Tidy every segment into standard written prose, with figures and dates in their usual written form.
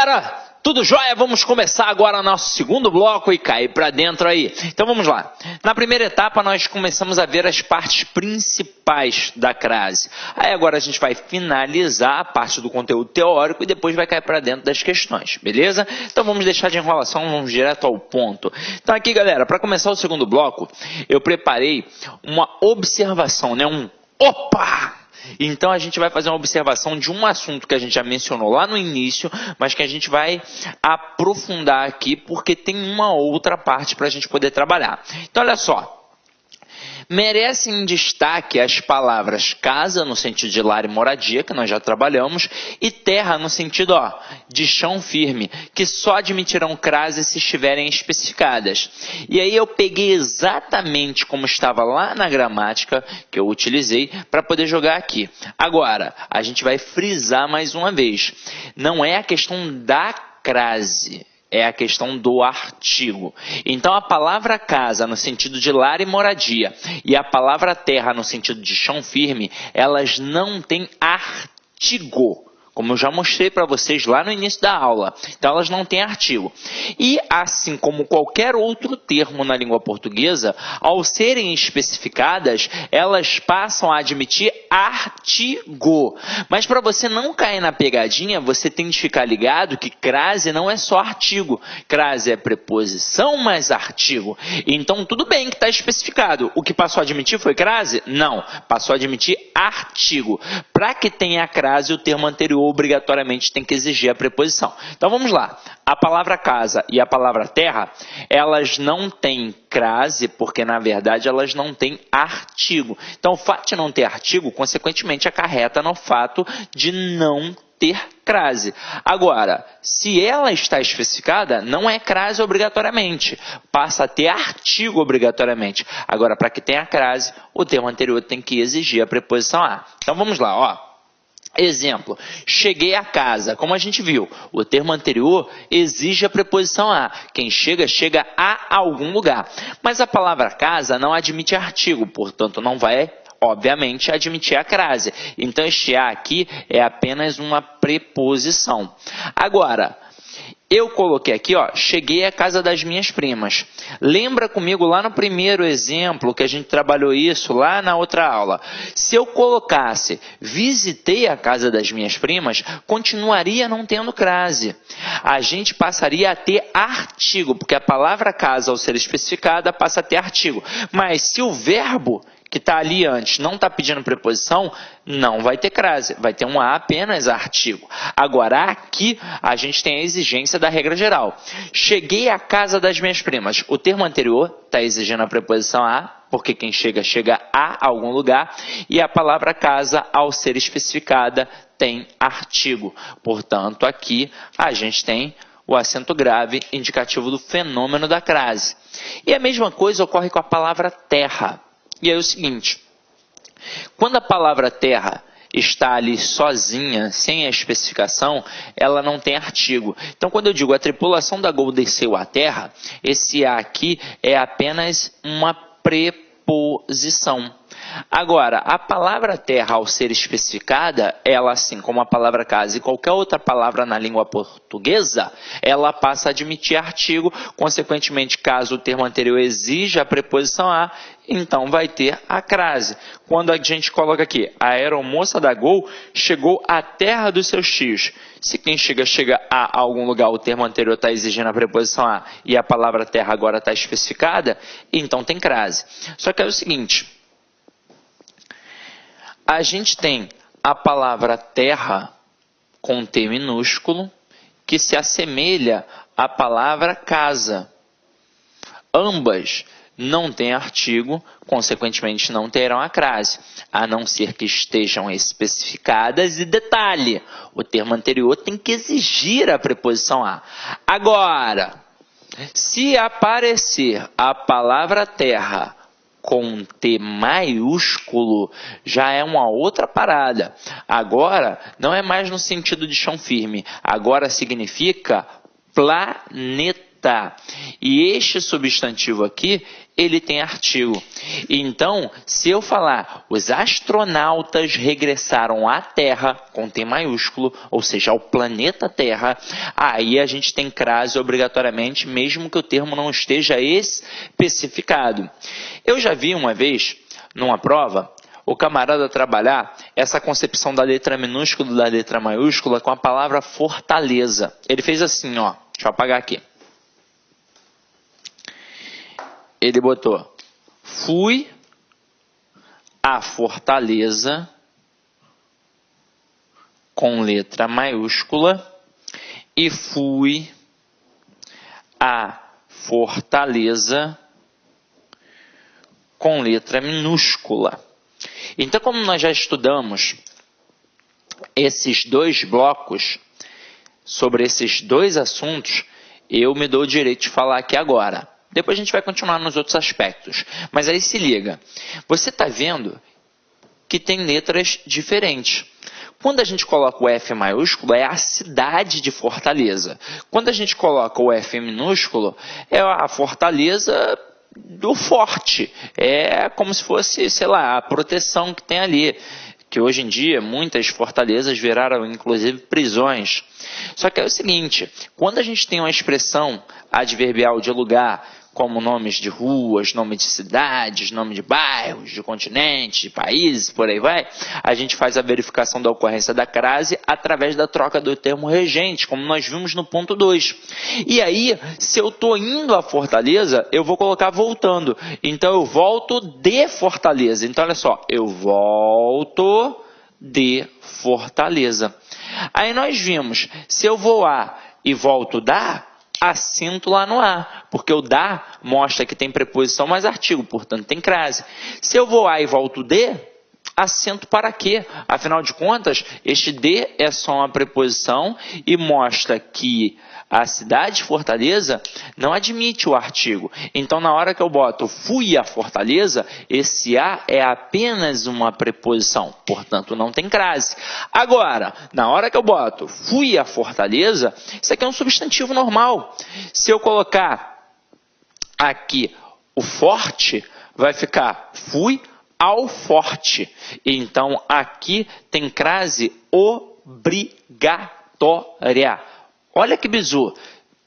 galera, tudo jóia? Vamos começar agora o nosso segundo bloco e cair para dentro aí. Então vamos lá. Na primeira etapa nós começamos a ver as partes principais da crase. Aí agora a gente vai finalizar a parte do conteúdo teórico e depois vai cair para dentro das questões, beleza? Então vamos deixar de enrolação, vamos direto ao ponto. Então aqui galera, para começar o segundo bloco, eu preparei uma observação, né? Opa! Então a gente vai fazer uma observação de um assunto que a gente já mencionou lá no início, mas que a gente vai aprofundar aqui porque tem uma outra parte para a gente poder trabalhar. Então olha só. Merecem destaque as palavras casa, no sentido de lar e moradia, que nós já trabalhamos, e terra, no sentido de chão firme, que só admitirão crase se estiverem especificadas. E aí eu peguei exatamente como estava lá na gramática, que eu utilizei, para poder jogar aqui. Agora, a gente vai frisar mais uma vez. Não é a questão da crase. É a questão do artigo. Então, a palavra casa, no sentido de lar e moradia, e a palavra terra, no sentido de chão firme, elas não têm artigo. Como eu já mostrei para vocês lá no início da aula. Então, elas não têm artigo. E, assim como qualquer outro termo na língua portuguesa, ao serem especificadas, elas passam a admitir artigo. Mas para você não cair na pegadinha, você tem de ficar ligado que crase não é só artigo. Crase é preposição mais artigo. Então, tudo bem que está especificado. O que passou a admitir foi crase? Não. Passou a admitir artigo. Para que tenha a crase, o termo anterior obrigatoriamente tem que exigir a preposição. Então vamos lá. A palavra casa e a palavra terra, elas não têm crase porque na verdade elas não têm artigo. Então o fato de não ter artigo, consequentemente acarreta no fato de não ter crase. Agora, se ela está especificada, não é crase obrigatoriamente, passa a ter artigo obrigatoriamente. Agora, para que tenha crase, o termo anterior tem que exigir a preposição a. Então vamos lá, Exemplo, cheguei a casa. Como a gente viu, o termo anterior exige a preposição a. Quem chega, chega a algum lugar. Mas a palavra casa não admite artigo, portanto não vai, obviamente, admitir a crase. Então este a aqui é apenas uma preposição. Agora, eu coloquei aqui, cheguei à casa das minhas primas. Lembra comigo lá no primeiro exemplo que a gente trabalhou isso lá na outra aula. Se eu colocasse visitei a casa das minhas primas, continuaria não tendo crase. A gente passaria a ter artigo, porque a palavra casa, ao ser especificada, passa a ter artigo. Mas se o verbo que está ali antes não está pedindo preposição, não vai ter crase, vai ter um a apenas artigo. Agora aqui a gente tem a exigência da regra geral. Cheguei à casa das minhas primas. O termo anterior está exigindo a preposição a, porque quem chega, chega a algum lugar, e a palavra casa, ao ser especificada, tem artigo. Portanto, aqui a gente tem o acento grave indicativo do fenômeno da crase. E a mesma coisa ocorre com a palavra terra. E aí é o seguinte, quando a palavra terra está ali sozinha, sem a especificação, ela não tem artigo. Então, quando eu digo a tripulação da Gol desceu à terra, esse a aqui é apenas uma preposição. Agora, a palavra terra, ao ser especificada, ela, assim como a palavra casa e qualquer outra palavra na língua portuguesa, ela passa a admitir artigo, consequentemente, caso o termo anterior exija a preposição a, então vai ter a crase. Quando a gente coloca aqui, a aeromoça da Gol chegou à terra dos seus tios. Se quem chega, chega a algum lugar, o termo anterior está exigindo a preposição a e a palavra terra agora está especificada, então tem crase. Só que é o seguinte, a gente tem a palavra terra com T minúsculo que se assemelha à palavra casa. Ambas não têm artigo, consequentemente não terão a crase, a não ser que estejam especificadas. E detalhe, o termo anterior tem que exigir a preposição a. Agora, se aparecer a palavra terra com T maiúsculo, já é uma outra parada. Agora, não é mais no sentido de chão firme. Agora significa planeta. Tá. E este substantivo aqui, ele tem artigo. Então, se eu falar, os astronautas regressaram à Terra, com T maiúsculo, ou seja, ao planeta Terra, aí a gente tem crase obrigatoriamente, mesmo que o termo não esteja especificado. Eu já vi uma vez, numa prova, o camarada trabalhar essa concepção da letra minúscula e da letra maiúscula com a palavra fortaleza. Ele fez assim, ó, deixa eu apagar aqui. Ele botou, fui à Fortaleza com letra maiúscula e fui à Fortaleza com letra minúscula. Então, como nós já estudamos esses dois blocos sobre esses dois assuntos, eu me dou o direito de falar aqui agora. Depois a gente vai continuar nos outros aspectos. Mas aí se liga. Você está vendo que tem letras diferentes. Quando a gente coloca o F maiúsculo, é a cidade de Fortaleza. Quando a gente coloca o F minúsculo, é a Fortaleza do forte. É como se fosse, sei lá, a proteção que tem ali. Que hoje em dia muitas fortalezas viraram inclusive prisões. Só que é o seguinte, quando a gente tem uma expressão adverbial de lugar, como nomes de ruas, nome de cidades, nome de bairros, de continentes, de países, por aí vai, a gente faz a verificação da ocorrência da crase através da troca do termo regente, como nós vimos no ponto 2. E aí, se eu estou indo a Fortaleza, eu vou colocar voltando. Então, eu volto de Fortaleza. Então, olha só, eu volto de Fortaleza. Aí nós vimos, se eu vou a e volto da, acento lá no A, porque o da mostra que tem preposição mais artigo, portanto tem crase. Se eu vou a e volto de, acento para quê? Afinal de contas, este de é só uma preposição e mostra que a cidade de Fortaleza não admite o artigo. Então, na hora que eu boto fui a Fortaleza, esse a é apenas uma preposição, portanto não tem crase. Agora, na hora que eu boto fui a Fortaleza, isso aqui é um substantivo normal. Se eu colocar aqui o forte, vai ficar fui ao forte. Então, aqui tem crase obrigatória. Olha que bizu.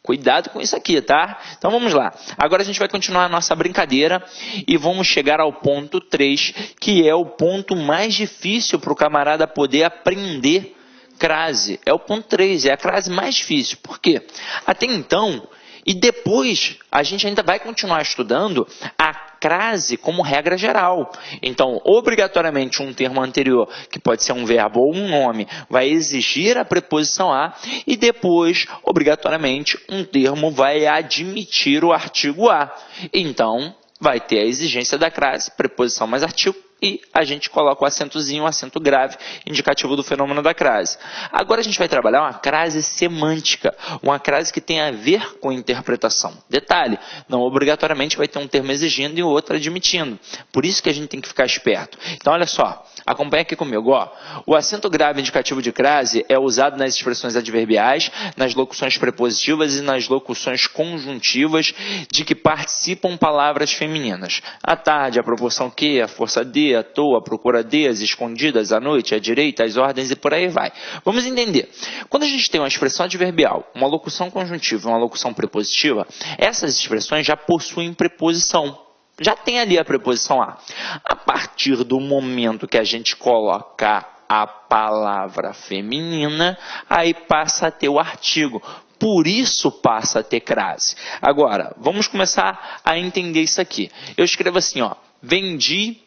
Cuidado com isso aqui, tá? Então, vamos lá. Agora a gente vai continuar a nossa brincadeira e vamos chegar ao ponto 3, que é o ponto mais difícil para o camarada poder aprender crase. É o ponto 3, é a crase mais difícil. Por quê? Até então, e depois a gente ainda vai continuar estudando a crase como regra geral. Então, obrigatoriamente, um termo anterior, que pode ser um verbo ou um nome, vai exigir a preposição a, e depois, obrigatoriamente, um termo vai admitir o artigo a. Então, vai ter a exigência da crase, preposição mais artigo, e a gente coloca o acentozinho, o acento grave, indicativo do fenômeno da crase. Agora a gente vai trabalhar uma crase semântica, uma crase que tem a ver com interpretação. Detalhe, não obrigatoriamente vai ter um termo exigindo e o outro admitindo. Por isso que a gente tem que ficar esperto. Então olha só, acompanha aqui comigo. Ó. O acento grave indicativo de crase é usado nas expressões adverbiais, nas locuções prepositivas e nas locuções conjuntivas de que participam palavras femininas. À tarde, a proporção que, a força de, à toa, à procura de, às escondidas, à noite, à direita, às ordens e por aí vai. Vamos entender. Quando a gente tem uma expressão adverbial, uma locução conjuntiva e uma locução prepositiva, essas expressões já possuem preposição. Já tem ali a preposição a. A partir do momento que a gente coloca a palavra feminina, aí passa a ter o artigo. Por isso passa a ter crase. Agora, vamos começar a entender isso aqui. Eu escrevo assim, ó, vendi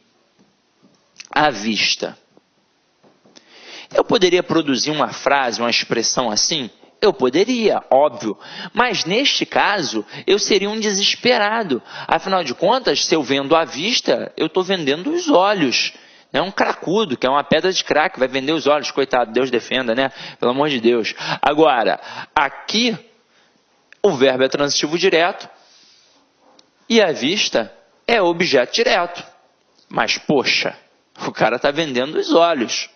à vista. Eu poderia produzir uma frase, uma expressão assim? Eu poderia, óbvio. Mas neste caso, eu seria um desesperado. Afinal de contas, se eu vendo à vista, eu estou vendendo os olhos. É um cracudo, que é uma pedra de crack, vai vender os olhos. Coitado, Deus defenda, né? Pelo amor de Deus. Agora, aqui, o verbo é transitivo direto e à vista é objeto direto. Mas, poxa, o cara está vendendo os olhos.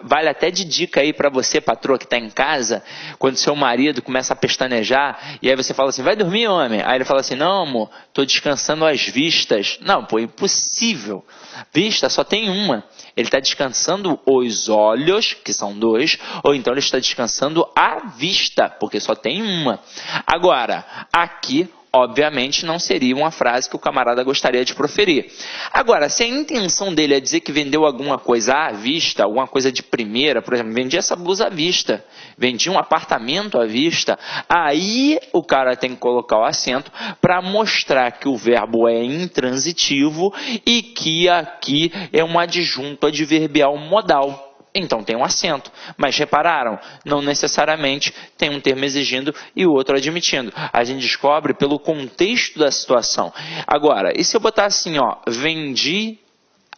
Vale até de dica aí para você, patroa, que está em casa, quando seu marido começa a pestanejar, e aí você fala assim, vai dormir, homem? Aí ele fala assim, não, amor, estou descansando as vistas. Não, pô, impossível. Vista só tem uma. Ele está descansando os olhos, que são 2, ou então ele está descansando a vista, porque só tem uma. Agora, aqui, obviamente, não seria uma frase que o camarada gostaria de proferir. Agora, se a intenção dele é dizer que vendeu alguma coisa à vista, alguma coisa de primeira, por exemplo, vendi essa blusa à vista, vendi um apartamento à vista, aí o cara tem que colocar o acento para mostrar que o verbo é intransitivo e que aqui é um adjunto adverbial modal. Então tem um acento, mas repararam, não necessariamente tem um termo exigindo e o outro admitindo. A gente descobre pelo contexto da situação. Agora, e se eu botar assim, ó, vendi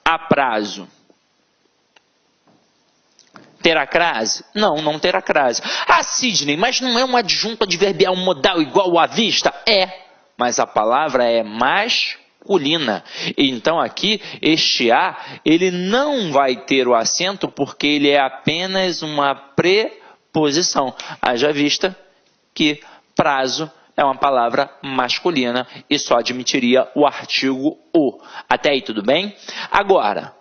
a prazo? Terá crase? Não, não terá crase. Ah, Sidney, mas não é um adjunto adverbial modal igual à vista? É, mas a palavra é masculina. Então aqui, este A, ele não vai ter o acento porque ele é apenas uma preposição. Haja vista que prazo é uma palavra masculina e só admitiria o artigo o. Até aí tudo bem? Agora,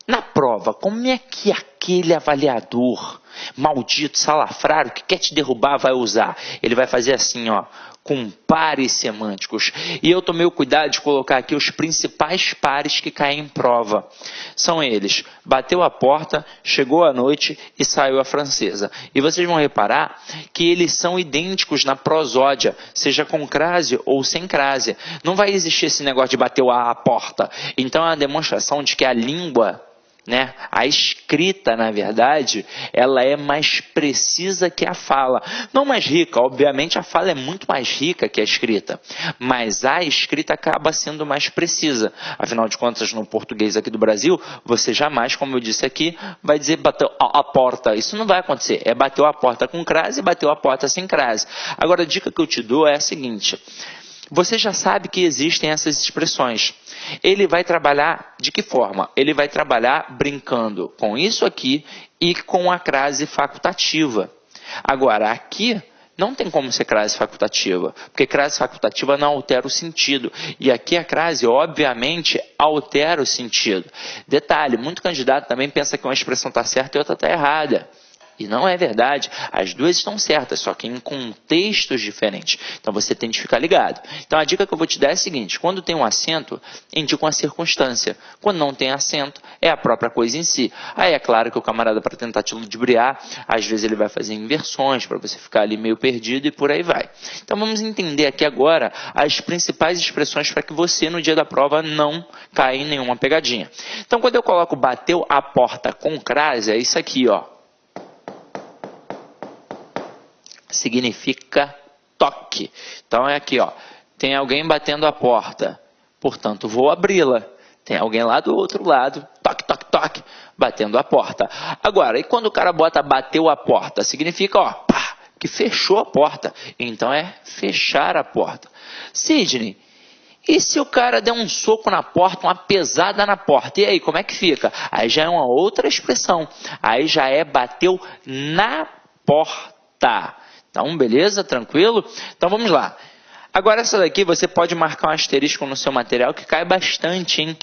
na prova, como é que aquele avaliador maldito, salafrário, que quer te derrubar vai usar? Ele vai fazer assim, ó, com pares semânticos. E eu tomei o cuidado de colocar aqui os principais pares que caem em prova. São eles: bateu a porta, chegou à noite e saiu a francesa. E vocês vão reparar que eles são idênticos na prosódia, seja com crase ou sem crase. Não vai existir esse negócio de bateu a porta. Então é uma demonstração de que a língua, né? A escrita, na verdade, ela é mais precisa que a fala. Não mais rica, obviamente a fala é muito mais rica que a escrita, mas a escrita acaba sendo mais precisa. Afinal de contas, no português aqui do Brasil, você jamais, como eu disse aqui, vai dizer bateu a porta. Isso não vai acontecer. É bateu a porta com crase e bateu a porta sem crase. Agora, a dica que eu te dou é a seguinte: você já sabe que existem essas expressões. Ele vai trabalhar de que forma? Ele vai trabalhar brincando com isso aqui e com a crase facultativa. Agora, aqui não tem como ser crase facultativa, porque crase facultativa não altera o sentido. E aqui a crase, obviamente, altera o sentido. Detalhe, muito candidato também pensa que uma expressão está certa e outra está errada. E não é verdade, as duas estão certas, só que em contextos diferentes. Então você tem que ficar ligado. Então a dica que eu vou te dar é a seguinte: quando tem um acento, indica uma circunstância. Quando não tem acento, é a própria coisa em si. Aí é claro que o camarada, para tentar te ludibriar, às vezes ele vai fazer inversões para você ficar ali meio perdido e por aí vai. Então vamos entender aqui agora as principais expressões para que você no dia da prova não caia em nenhuma pegadinha. Então quando eu coloco bateu a porta com crase, é isso aqui, ó. Significa toque. Então é aqui, ó. Tem alguém batendo a porta, portanto vou abri-la. Tem alguém lá do outro lado, toque, toque, toque, batendo a porta. Agora, e quando o cara bota bateu a porta? Significa, ó, pá, que fechou a porta. Então é fechar a porta. Sidney, e se o cara der um soco na porta, uma pesada na porta? E aí, como é que fica? Aí já é uma outra expressão. Aí já é bateu na porta. Então, beleza? Tranquilo? Então, vamos lá. Agora, essa daqui você pode marcar um asterisco no seu material que cai bastante, hein?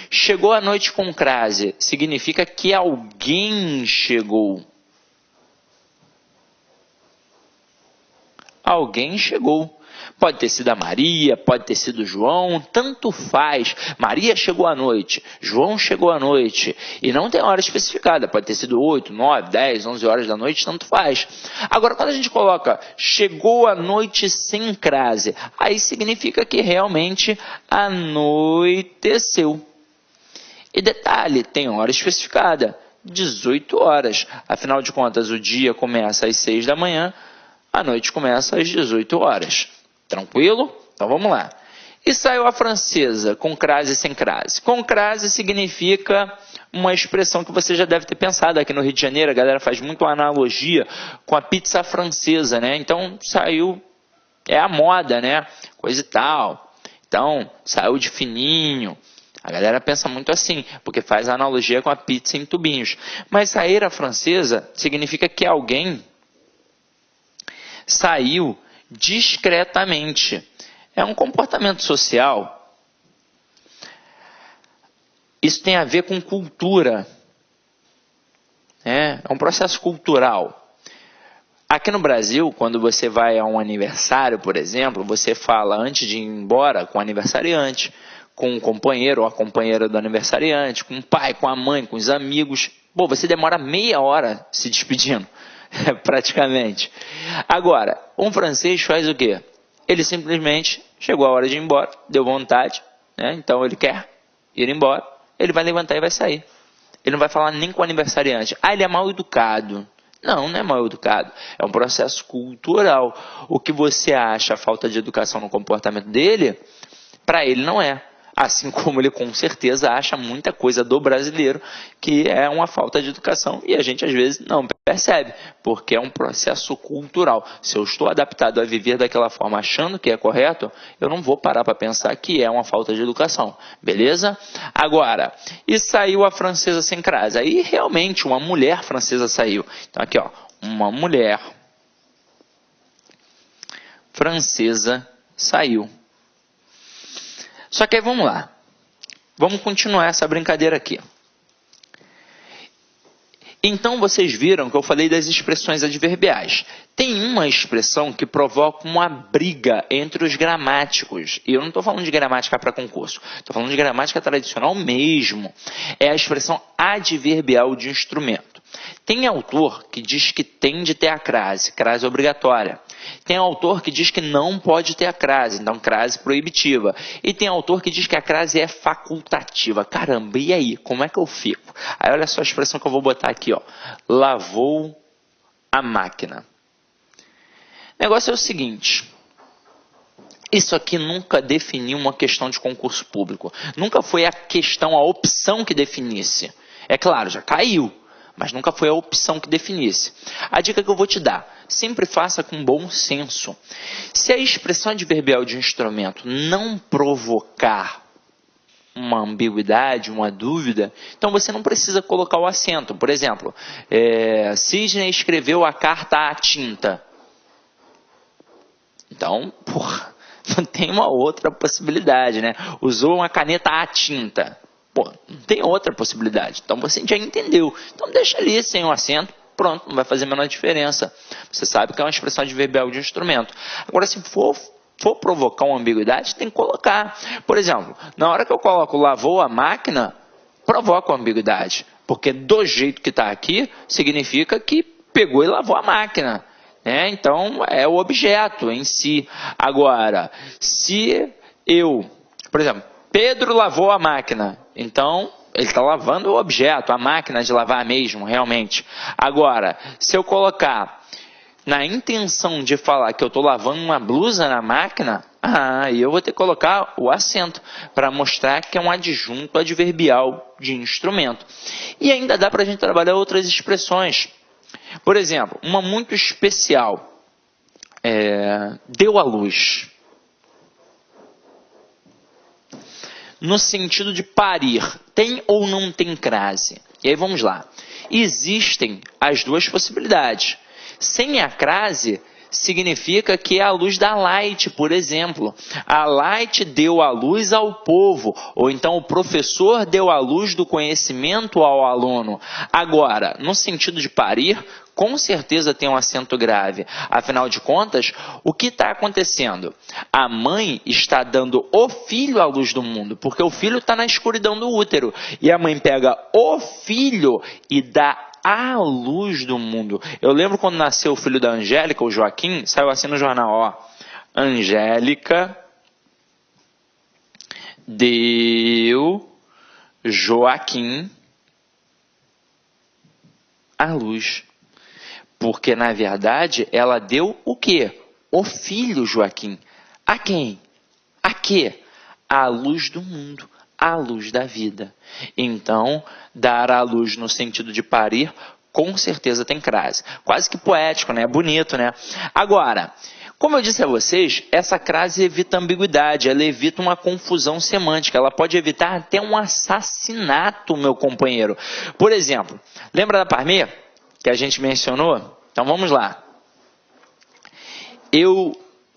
Chegou à noite com crase. Significa que alguém chegou. Alguém chegou. Pode ter sido a Maria, pode ter sido o João, tanto faz. Maria chegou à noite, João chegou à noite. E não tem hora especificada, pode ter sido 8, 9, 10, 11 horas da noite, tanto faz. Agora, quando a gente coloca chegou à noite sem crase, aí significa que realmente anoiteceu. E detalhe, tem hora especificada, 18 horas. Afinal de contas, o dia começa às 6 da manhã, a noite começa às 18 horas. Tranquilo? Então vamos lá. E saiu a francesa, com crase e sem crase. Com crase significa uma expressão que você já deve ter pensado. Aqui no Rio de Janeiro, a galera faz muito analogia com a pizza francesa, né? Então saiu, é a moda, né? Coisa e tal. Então, saiu de fininho. A galera pensa muito assim, porque faz a analogia com a pizza em tubinhos. Mas sair à francesa significa que alguém saiu discretamente. É um comportamento social. Isso tem a ver com cultura. É um processo cultural. Aqui no Brasil, quando você vai a um aniversário, por exemplo, você fala antes de ir embora com o aniversariante, com o companheiro ou a companheira do aniversariante, com o pai, com a mãe, com os amigos. Pô, você demora meia hora se despedindo, praticamente. Agora, um francês faz o quê? Ele simplesmente chegou a hora de ir embora, deu vontade, né? Então ele quer ir embora, ele vai levantar e vai sair. Ele não vai falar nem com o aniversariante. Ah, ele é mal educado. Não, não é mal educado. É um processo cultural. O que você acha falta de educação no comportamento dele, para ele não é. Assim como ele com certeza acha muita coisa do brasileiro que é uma falta de educação e a gente às vezes não percebe, porque é um processo cultural. Se eu estou adaptado a viver daquela forma achando que é correto, eu não vou parar para pensar que é uma falta de educação, beleza? Agora, e saiu a francesa sem crase? Aí realmente uma mulher francesa saiu. Então aqui ó, uma mulher francesa saiu. Só que aí vamos lá. Vamos continuar essa brincadeira aqui. Então vocês viram que eu falei das expressões adverbiais. Tem uma expressão que provoca uma briga entre os gramáticos. E eu não estou falando de gramática para concurso. Estou falando de gramática tradicional mesmo. É a expressão adverbial de instrumento. Tem autor que diz que tem de ter a crase obrigatória. Tem autor que diz que não pode ter a crase, então crase proibitiva. E tem autor que diz que a crase é facultativa. Caramba, e aí? Como é que eu fico? Aí olha só a expressão que eu vou botar aqui, ó. Lavou a máquina. O negócio é o seguinte. Isso aqui nunca definiu uma questão de concurso público. Nunca foi a questão, a opção que definisse. É claro, já caiu. Mas nunca foi a opção que definisse. A dica que eu vou te dar, sempre faça com bom senso. Se a expressão adverbial de instrumento não provocar uma ambiguidade, uma dúvida, então você não precisa colocar o acento. Por exemplo, Sidney escreveu a carta à tinta. Então, não tem uma outra possibilidade, né? Usou uma caneta à tinta. Pô, não tem outra possibilidade. Então você já entendeu. Então deixa ali sem o acento. Pronto, não vai fazer a menor diferença. Você sabe que é uma expressão adverbial de instrumento. Agora, se for provocar uma ambiguidade, tem que colocar. Por exemplo, na hora que eu coloco lavou a máquina, provoca uma ambiguidade. Porque do jeito que está aqui, significa que pegou e lavou a máquina. Né? Então, é o objeto em si. Agora, se eu, por exemplo, Pedro lavou a máquina. Então, ele está lavando o objeto, a máquina de lavar mesmo, realmente. Agora, se eu colocar na intenção de falar que eu estou lavando uma blusa na máquina, aí eu vou ter que colocar o acento para mostrar que é um adjunto adverbial de instrumento. E ainda dá para a gente trabalhar outras expressões. Por exemplo, uma muito especial. Deu à luz. No sentido de parir, tem ou não tem crase? E aí vamos lá. Existem as duas possibilidades. Sem a crase, significa que é a luz da Light, por exemplo. A Light deu a luz ao povo, ou então o professor deu a luz do conhecimento ao aluno. Agora, no sentido de parir, com certeza tem um acento grave. Afinal de contas, o que está acontecendo? A mãe está dando o filho à luz do mundo, porque o filho está na escuridão do útero. E a mãe pega o filho e dá a luz do mundo. Eu lembro quando nasceu o filho da Angélica, o Joaquim, saiu assim no jornal, ó. Angélica deu Joaquim a luz. Porque, na verdade, ela deu o quê? O filho Joaquim. A quem? A quê? A luz do mundo. A luz da vida. Então, dar à luz no sentido de parir, com certeza tem crase. Quase que poético, né? Bonito, né? Agora, Como eu disse a vocês, essa crase evita ambiguidade, ela evita uma confusão semântica, ela pode evitar até um assassinato, meu companheiro. Por exemplo, lembra da Parmê, que a gente mencionou? Então vamos lá. Eu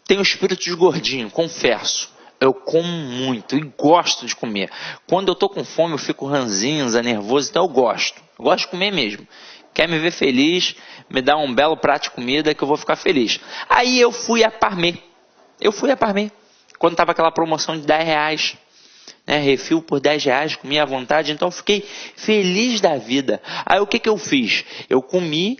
tenho espírito de gordinho, confesso. Eu como muito e gosto de comer. Quando eu estou com fome, eu fico ranzinza, nervoso, então eu gosto. Eu gosto de comer mesmo. Quer me ver feliz, me dá um belo prato de comida que eu vou ficar feliz. Aí eu fui a Parmê. Quando estava aquela promoção de R$10, né, refil por R$10, comia à vontade, então eu fiquei feliz da vida. Aí o que eu fiz? Eu comi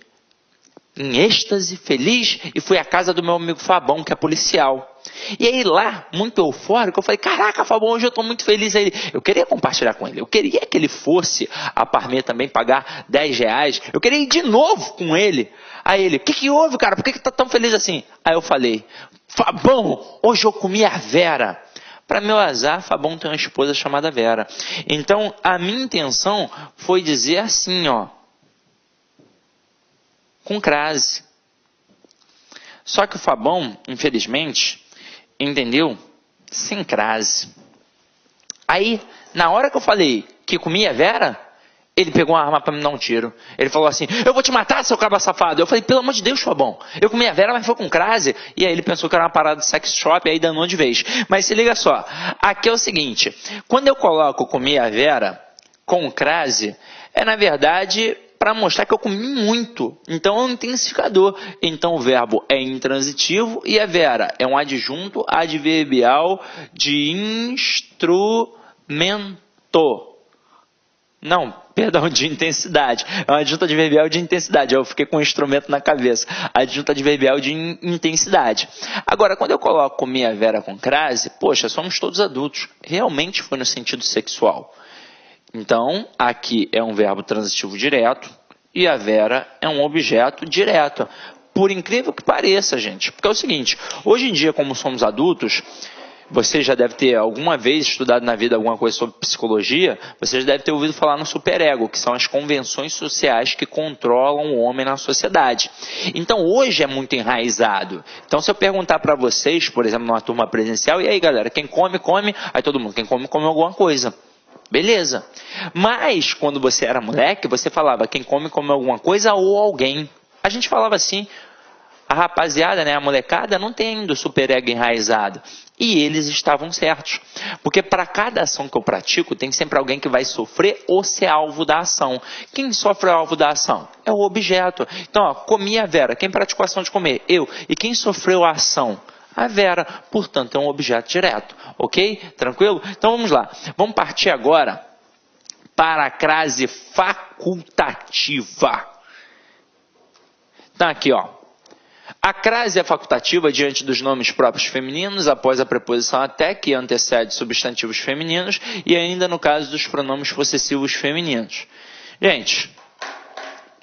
em êxtase, feliz, e fui à casa do meu amigo Fabão, que é policial. E aí lá, muito eufórico, eu falei, caraca, Fabão, hoje eu estou muito feliz. Aí eu queria compartilhar com ele, eu queria que ele fosse a Parmê também pagar R$10, eu queria ir de novo com ele. Aí ele, o que houve, cara, por que tá tão feliz assim? Aí eu falei, Fabão, hoje eu comi a Vera. Para meu azar, Fabão tem uma esposa chamada Vera. Então, a minha intenção foi dizer assim, ó, com crase. Só que o Fabão, infelizmente, entendeu? Sem crase. Aí, na hora que eu falei que comia Vera, ele pegou uma arma para me dar um tiro. Ele falou assim, eu vou te matar, seu cabra safado. Eu falei, pelo amor de Deus, Fabão, eu comi a Vera, mas foi com crase. E aí ele pensou que era uma parada de sex shop, e aí danou de vez. Mas se liga só, aqui é o seguinte, quando eu coloco comi a Vera com crase, é na verdade para mostrar que eu comi muito. Então é um intensificador. Então o verbo é intransitivo e a Vera é um adjunto adverbial de instrumento. Não, perdão, de intensidade. É um adjunto adverbial de intensidade. Eu fiquei com um instrumento na cabeça. Adjunto adverbial de intensidade. Agora, quando eu coloco comi a Vera com crase, poxa, somos todos adultos. Realmente foi no sentido sexual. Então, aqui é um verbo transitivo direto e a Vera é um objeto direto. Por incrível que pareça, gente. Porque é o seguinte, hoje em dia, como somos adultos, você já deve ter alguma vez estudado na vida alguma coisa sobre psicologia, você já deve ter ouvido falar no superego, que são as convenções sociais que controlam o homem na sociedade. Então, hoje é muito enraizado. Então, se eu perguntar para vocês, por exemplo, numa turma presencial, e aí, galera, quem come, come, aí todo mundo, quem come, come alguma coisa. Beleza. Mas, quando você era moleque, você falava quem come, come alguma coisa ou alguém. A gente falava assim, a rapaziada, né, a molecada, não tem ainda o superego enraizado. E eles estavam certos. Porque para cada ação que eu pratico, tem sempre alguém que vai sofrer ou ser alvo da ação. Quem sofre o alvo da ação? É o objeto. Então, ó, comi a Vera. Quem praticou a ação de comer? Eu. E quem sofreu a ação? A Vera, portanto, é um objeto direto, ok? Tranquilo? Então vamos lá. Vamos partir agora para a crase facultativa. Então aqui, ó. A crase é facultativa diante dos nomes próprios femininos, após a preposição até, que antecede substantivos femininos, e ainda no caso dos pronomes possessivos femininos. Gente,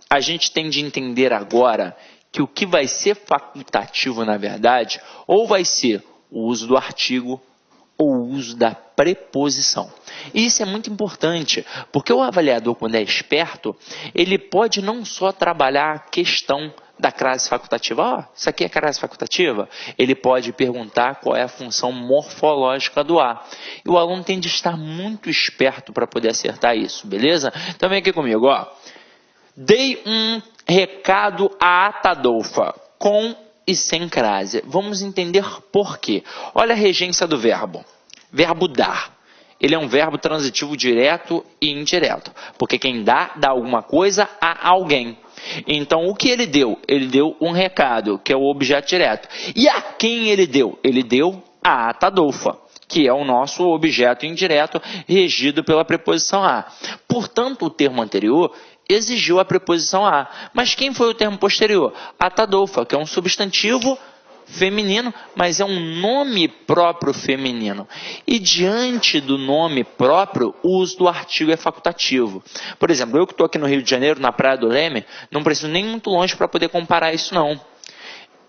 a gente tem de entender agora que o que vai ser facultativo, na verdade, ou vai ser o uso do artigo ou o uso da preposição. E isso é muito importante, porque o avaliador, quando é esperto, ele pode não só trabalhar a questão da crase facultativa. Ó, isso aqui é crase facultativa? Ele pode perguntar qual é a função morfológica do A. E o aluno tem de estar muito esperto para poder acertar isso, beleza? Então vem aqui comigo, ó. Dei um recado a Atadolfa, com e sem crase. Vamos entender por quê. Olha a regência do verbo. Verbo dar. Ele é um verbo transitivo direto e indireto. Porque quem dá, dá alguma coisa a alguém. Então, o que ele deu? Ele deu um recado, que é o objeto direto. E a quem ele deu? Ele deu a Atadolfa, que é o nosso objeto indireto, regido pela preposição a. Portanto, o termo anterior exigiu a preposição a. Mas quem foi o termo posterior? Atadolfa, que é um substantivo feminino, mas é um nome próprio feminino. E diante do nome próprio, o uso do artigo é facultativo. Por exemplo, eu que estou aqui no Rio de Janeiro, na Praia do Leme, não preciso nem muito longe para poder comparar isso não.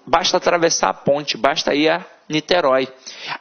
Basta atravessar a ponte, basta ir a Niterói.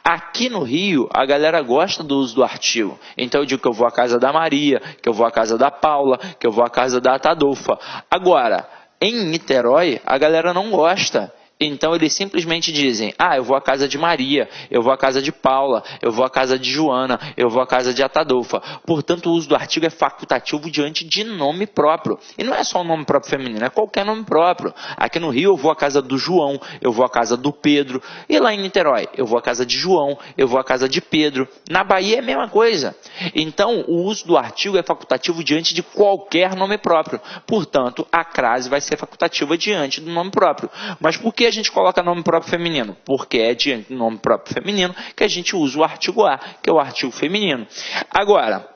Aqui no Rio, a galera gosta do uso do artigo. Então eu digo que eu vou à casa da Maria, que eu vou à casa da Paula, que eu vou à casa da Atadolfa. Agora, em Niterói, a galera não gosta. Então eles simplesmente dizem, eu vou à casa de Maria, eu vou à casa de Paula, eu vou à casa de Joana, eu vou à casa de Atadolfa. Portanto, o uso do artigo é facultativo diante de nome próprio. E não é só o nome próprio feminino, é qualquer nome próprio. Aqui no Rio eu vou à casa do João, eu vou à casa do Pedro. E lá em Niterói, eu vou à casa de João, eu vou à casa de Pedro. Na Bahia é a mesma coisa. Então, o uso do artigo é facultativo diante de qualquer nome próprio. Portanto, a crase vai ser facultativa diante do nome próprio. Mas por que a gente coloca nome próprio feminino? Porque é diante do nome próprio feminino que a gente usa o artigo a, que é o artigo feminino. Agora,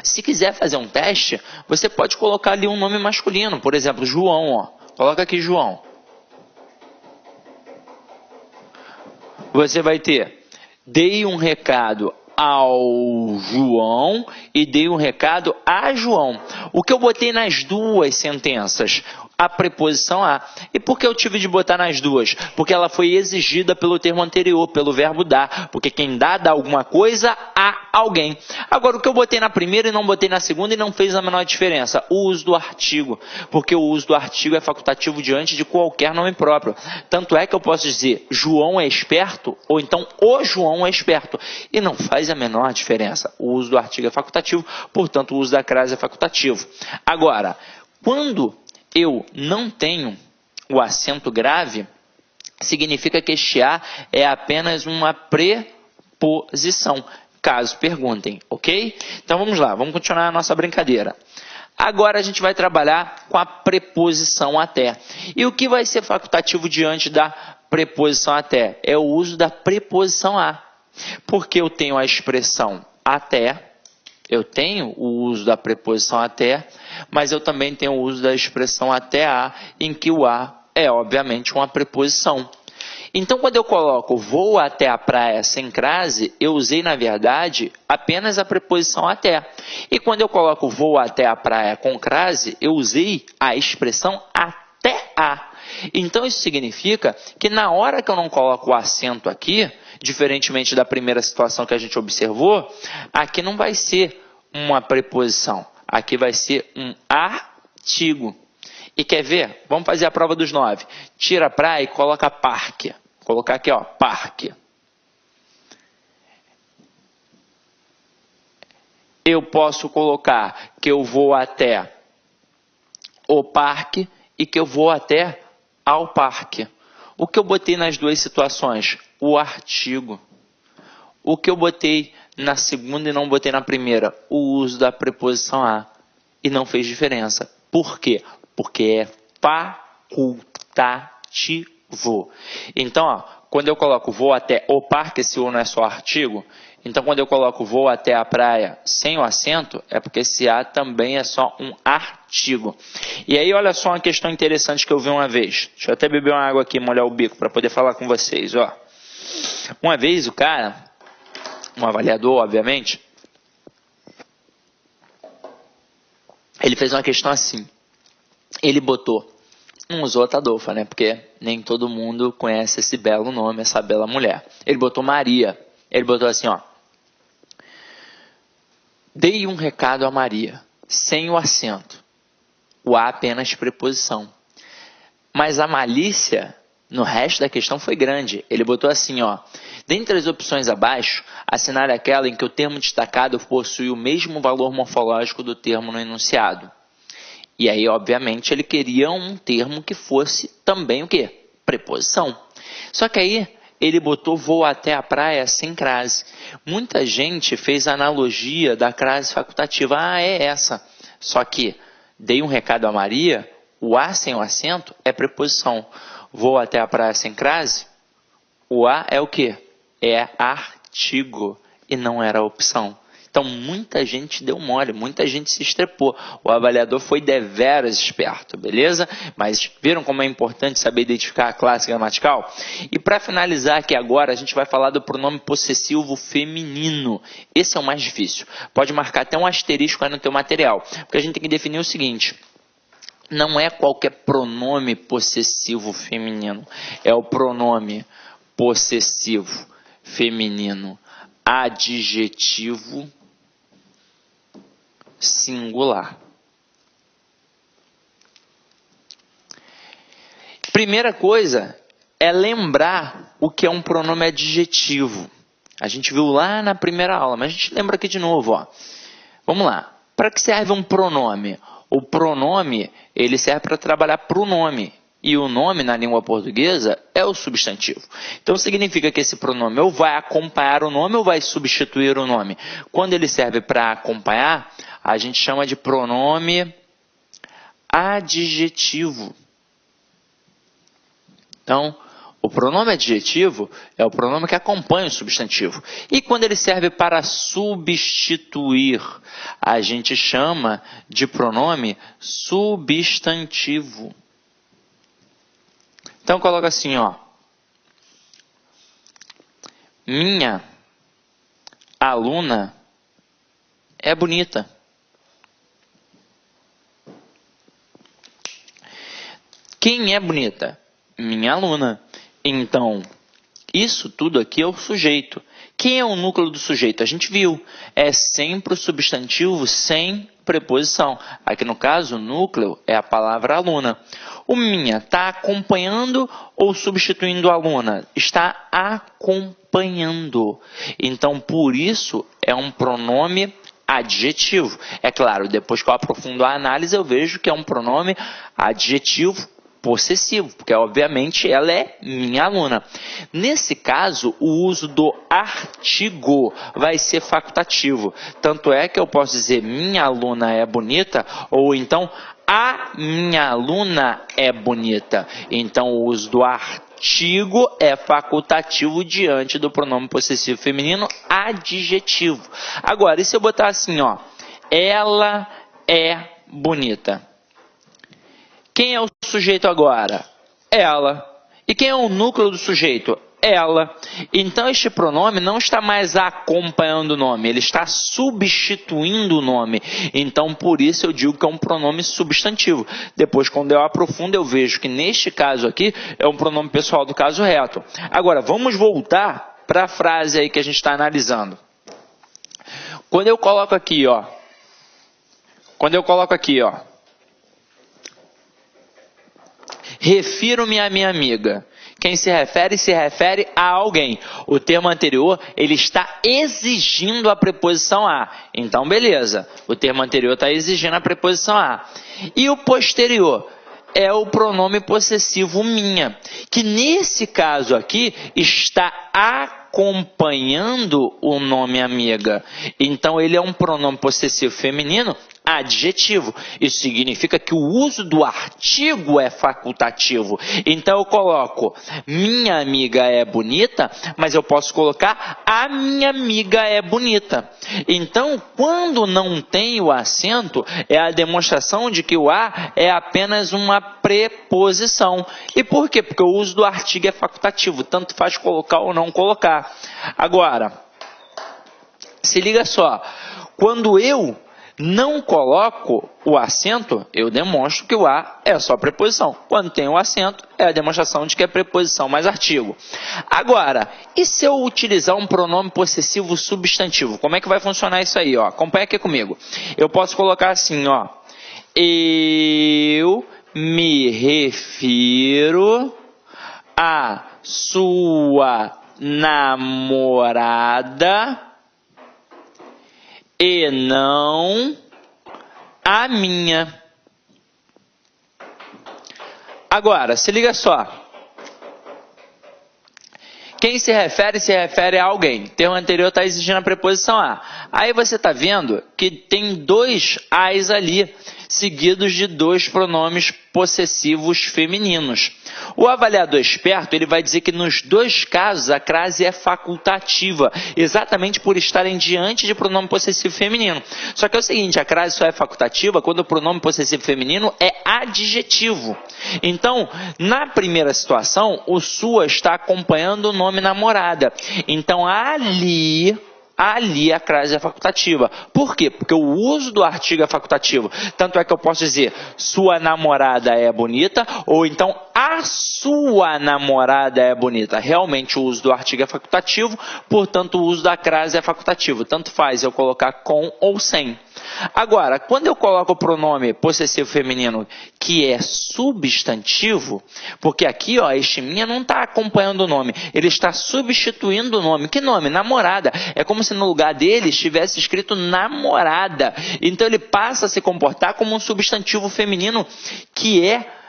se quiser fazer um teste, você pode colocar ali um nome masculino. Por exemplo, João. Ó. Coloca aqui João. Você vai ter, dei um recado ao João e dei um recado a João. O que eu botei nas duas sentenças? A preposição a. E por que eu tive de botar nas duas? Porque ela foi exigida pelo termo anterior, pelo verbo dar. Porque quem dá alguma coisa a alguém. Agora, o que eu botei na primeira e não botei na segunda e não fez a menor diferença? O uso do artigo. Porque o uso do artigo é facultativo diante de qualquer nome próprio. Tanto é que eu posso dizer João é esperto ou então o João é esperto. E não faz a menor diferença. O uso do artigo é facultativo, portanto o uso da crase é facultativo. Agora, quando eu não tenho o acento grave, significa que este A é apenas uma preposição, caso perguntem, ok? Então vamos lá, vamos continuar a nossa brincadeira. Agora a gente vai trabalhar com a preposição até. E o que vai ser facultativo diante da preposição até? É o uso da preposição a. Porque eu tenho a expressão até, eu tenho o uso da preposição até, mas eu também tenho o uso da expressão até a, em que o a é, obviamente, uma preposição. Então, quando eu coloco vou até a praia sem crase, eu usei, na verdade, apenas a preposição até. E quando eu coloco vou até a praia com crase, eu usei a expressão até a. Então, isso significa que na hora que eu não coloco o acento aqui, diferentemente da primeira situação que a gente observou, aqui não vai ser uma preposição, aqui vai ser um artigo. E quer ver? Vamos fazer a prova dos 9. Tira a praia e coloca parque. Vou colocar aqui, ó, parque. Eu posso colocar que eu vou até o parque e que eu vou até ao parque. O que eu botei nas duas situações? O artigo. O que eu botei na segunda e não botei na primeira? O uso da preposição a. E não fez diferença. Por quê? Porque é facultativo. Então, ó, quando eu coloco vou até o parque, esse o não é só artigo. Então, quando eu coloco vou até a praia sem o acento, é porque esse a também é só um artigo. E aí, olha só uma questão interessante que eu vi uma vez. Deixa eu até beber uma água aqui e molhar o bico para poder falar com vocês. Ó. Uma vez o cara, um avaliador, obviamente, ele fez uma questão assim. Ele botou, não usou Atadolfa, né? Porque nem todo mundo conhece esse belo nome, essa bela mulher. Ele botou Maria. Ele botou assim, ó. Dei um recado a Maria, sem o acento. O a apenas preposição. Mas a malícia no resto da questão foi grande. Ele botou assim, ó. Dentre as opções abaixo, assinale aquela em que o termo destacado possui o mesmo valor morfológico do termo no enunciado. E aí, obviamente, ele queria um termo que fosse também o quê? Preposição. Só que aí ele botou vou até a praia sem crase. Muita gente fez a analogia da crase facultativa. Ah, é essa. Só que dei um recado a Maria, o a sem o acento é preposição. Vou até a praia sem crase, o a é o quê? É artigo e não era opção. Então, muita gente deu mole, muita gente se estrepou. O avaliador foi deveras esperto, beleza? Mas viram como é importante saber identificar a classe gramatical? E para finalizar aqui agora, a gente vai falar do pronome possessivo feminino. Esse é o mais difícil. Pode marcar até um asterisco aí no teu material, porque a gente tem que definir o seguinte. Não é qualquer pronome possessivo feminino, é o pronome possessivo feminino adjetivo singular. Primeira coisa é lembrar o que é um pronome adjetivo. A gente viu lá na primeira aula, mas a gente lembra aqui de novo. Ó. Vamos lá. Para que serve um pronome? O pronome ele serve para trabalhar para o nome. E o nome, na língua portuguesa, é o substantivo. Então, significa que esse pronome ou vai acompanhar o nome ou vai substituir o nome. Quando ele serve para acompanhar, a gente chama de pronome adjetivo. Então, o pronome adjetivo é o pronome que acompanha o substantivo. E quando ele serve para substituir, a gente chama de pronome substantivo. Então, coloca assim, ó. Minha aluna é bonita. Quem é bonita? Minha aluna. Então, isso tudo aqui é o sujeito. Quem é o núcleo do sujeito? A gente viu. É sempre o substantivo sem preposição. Aqui no caso, o núcleo é a palavra aluna. O minha está acompanhando ou substituindo a aluna? Está acompanhando. Então, por isso, é um pronome adjetivo. É claro, depois que eu aprofundo a análise, eu vejo que é um pronome adjetivo possessivo, porque obviamente ela é minha aluna. Nesse caso, o uso do artigo vai ser facultativo. Tanto é que eu posso dizer minha aluna é bonita, ou então a minha aluna é bonita. Então, o uso do artigo é facultativo diante do pronome possessivo feminino adjetivo. Agora, e se eu botar assim, ó, ela é bonita? Quem é o sujeito agora? Ela. E quem é o núcleo do sujeito? Ela. Então, este pronome não está mais acompanhando o nome, ele está substituindo o nome. Então, por isso eu digo que é um pronome substantivo. Depois, quando eu aprofundo, eu vejo que neste caso aqui é um pronome pessoal do caso reto. Agora, vamos voltar para a frase aí que a gente está analisando. Quando eu coloco aqui, ó. Refiro-me à minha amiga. Quem se refere a alguém. O termo anterior, ele está exigindo a preposição a. Então, beleza. O termo anterior está exigindo a preposição a. E o posterior é o pronome possessivo minha, que nesse caso aqui está acompanhando o nome amiga. Então, ele é um pronome possessivo feminino adjetivo. Isso significa que o uso do artigo é facultativo. Então, eu coloco minha amiga é bonita, mas eu posso colocar a minha amiga é bonita. Então, quando não tem o acento, é a demonstração de que o a é apenas uma preposição. E por quê? Porque o uso do artigo é facultativo. Tanto faz colocar ou não colocar. Agora, se liga só. Quando eu não coloco o acento, eu demonstro que o a é só preposição. Quando tem o acento, é a demonstração de que é preposição mais artigo. Agora, e se eu utilizar um pronome possessivo substantivo? Como é que vai funcionar isso aí? Ó? Acompanha aqui comigo. Eu posso colocar assim, ó. Eu me refiro à sua namorada e não a minha. Agora, se liga só. Quem se refere a alguém. O termo anterior está exigindo a preposição a. Aí você está vendo que tem dois as ali, seguidos de dois pronomes possessivos femininos. O avaliador esperto ele vai dizer que nos dois casos a crase é facultativa, exatamente por estarem diante de pronome possessivo feminino. Só que é o seguinte, a crase só é facultativa quando o pronome possessivo feminino é adjetivo. Então, na primeira situação, o sua está acompanhando o nome namorada. Então, ali a crase é facultativa. Por quê? Porque o uso do artigo é facultativo. Tanto é que eu posso dizer, sua namorada é bonita, ou então, a sua namorada é bonita. Realmente o uso do artigo é facultativo, portanto o uso da crase é facultativo. Tanto faz eu colocar com ou sem. Agora, quando eu coloco o pronome possessivo feminino que é substantivo, porque aqui, ó, este minha não está acompanhando o nome, ele está substituindo o nome. Que nome? Namorada. É como se no lugar dele estivesse escrito namorada. Então ele passa a se comportar como um substantivo feminino que é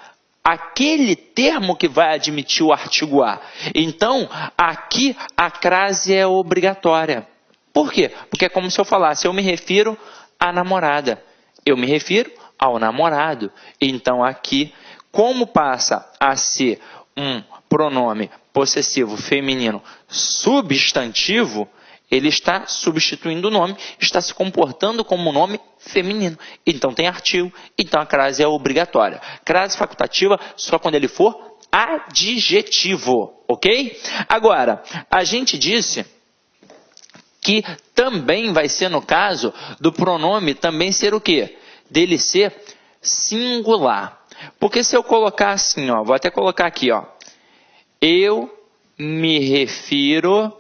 aquele termo que vai admitir o artigo A. Então, aqui a crase é obrigatória. Por quê? Porque é como se eu falasse, eu me refiro à namorada. Eu me refiro ao namorado. Então, aqui, como passa a ser um pronome possessivo feminino substantivo, ele está substituindo o nome, está se comportando como um nome feminino. Então tem artigo, então a crase é obrigatória. Crase facultativa só quando ele for adjetivo, ok? Agora, a gente disse que também vai ser no caso do pronome também ser o quê? Dele ser singular. Porque se eu colocar assim, ó, vou até colocar aqui, ó. Eu me refiro,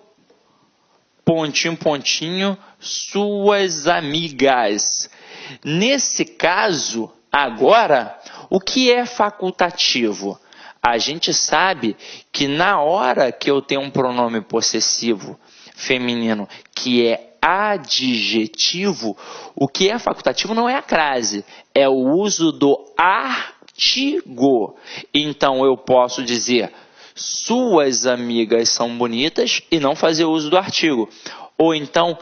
pontinho, pontinho, suas amigas. Nesse caso, agora, o que é facultativo? A gente sabe que na hora que eu tenho um pronome possessivo feminino que é adjetivo, o que é facultativo não é a crase, é o uso do artigo. Então eu posso dizer suas amigas são bonitas e não fazer uso do artigo. Ou então,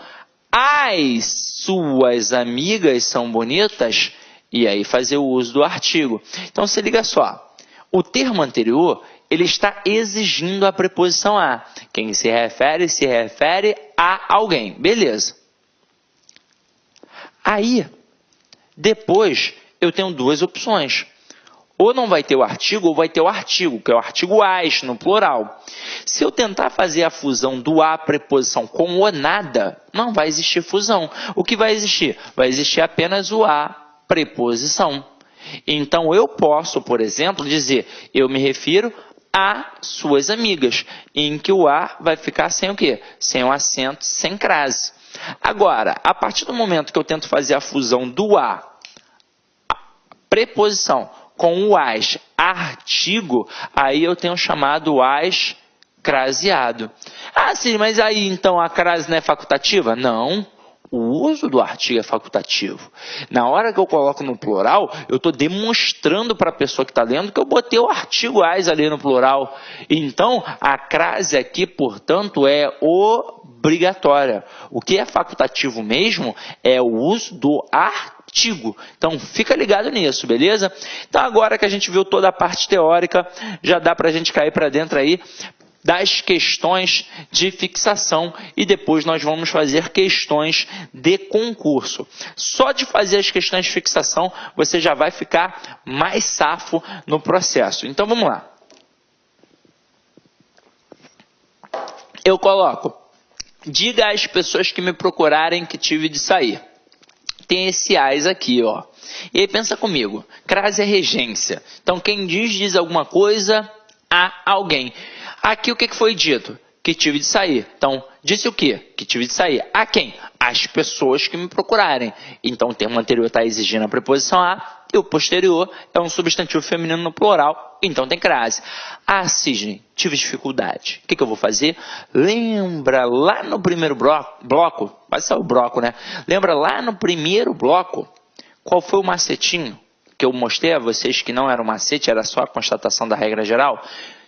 as suas amigas são bonitas e aí fazer o uso do artigo. Então, se liga só. O termo anterior, ele está exigindo a preposição a. Quem se refere a alguém. Beleza. Aí, depois, eu tenho duas opções. Ou não vai ter o artigo, ou vai ter o artigo, que é o artigo as, no plural. Se eu tentar fazer a fusão do a preposição com o nada, não vai existir fusão. O que vai existir? Vai existir apenas o a preposição. Então, eu posso, por exemplo, dizer, eu me refiro a suas amigas, em que o a vai ficar sem o quê? Sem o acento, sem crase. Agora, a partir do momento que eu tento fazer a fusão do a preposição com o as artigo, aí eu tenho chamado as craseado. Ah, sim, mas aí então a crase não é facultativa? Não. O uso do artigo é facultativo. Na hora que eu coloco no plural, eu estou demonstrando para a pessoa que está lendo que eu botei o artigo as ali no plural. Então, a crase aqui, portanto, é obrigatória. O que é facultativo mesmo é o uso do artigo. Então, fica ligado nisso, beleza? Então, agora que a gente viu toda a parte teórica, já dá para a gente cair para dentro aí das questões de fixação e depois nós vamos fazer questões de concurso. Só de fazer as questões de fixação, você já vai ficar mais safo no processo. Então, vamos lá. Eu coloco, diga às pessoas que me procurarem que tive de sair. Tem esse as aqui, ó. E aí pensa comigo, crase é regência. Então, quem diz alguma coisa a alguém. Aqui o que foi dito? Que tive de sair. Então, disse o quê? Que tive de sair. A quem? As pessoas que me procurarem. Então, o termo anterior está exigindo a preposição a, e o posterior é um substantivo feminino no plural. Então, tem crase. Ah, Sidney, tive dificuldade. O que eu vou fazer? Lembra lá no primeiro bloco, vai ser o bloco, né? Lembra lá no primeiro bloco, qual foi o macetinho que eu mostrei a vocês que não era um macete, era só a constatação da regra geral?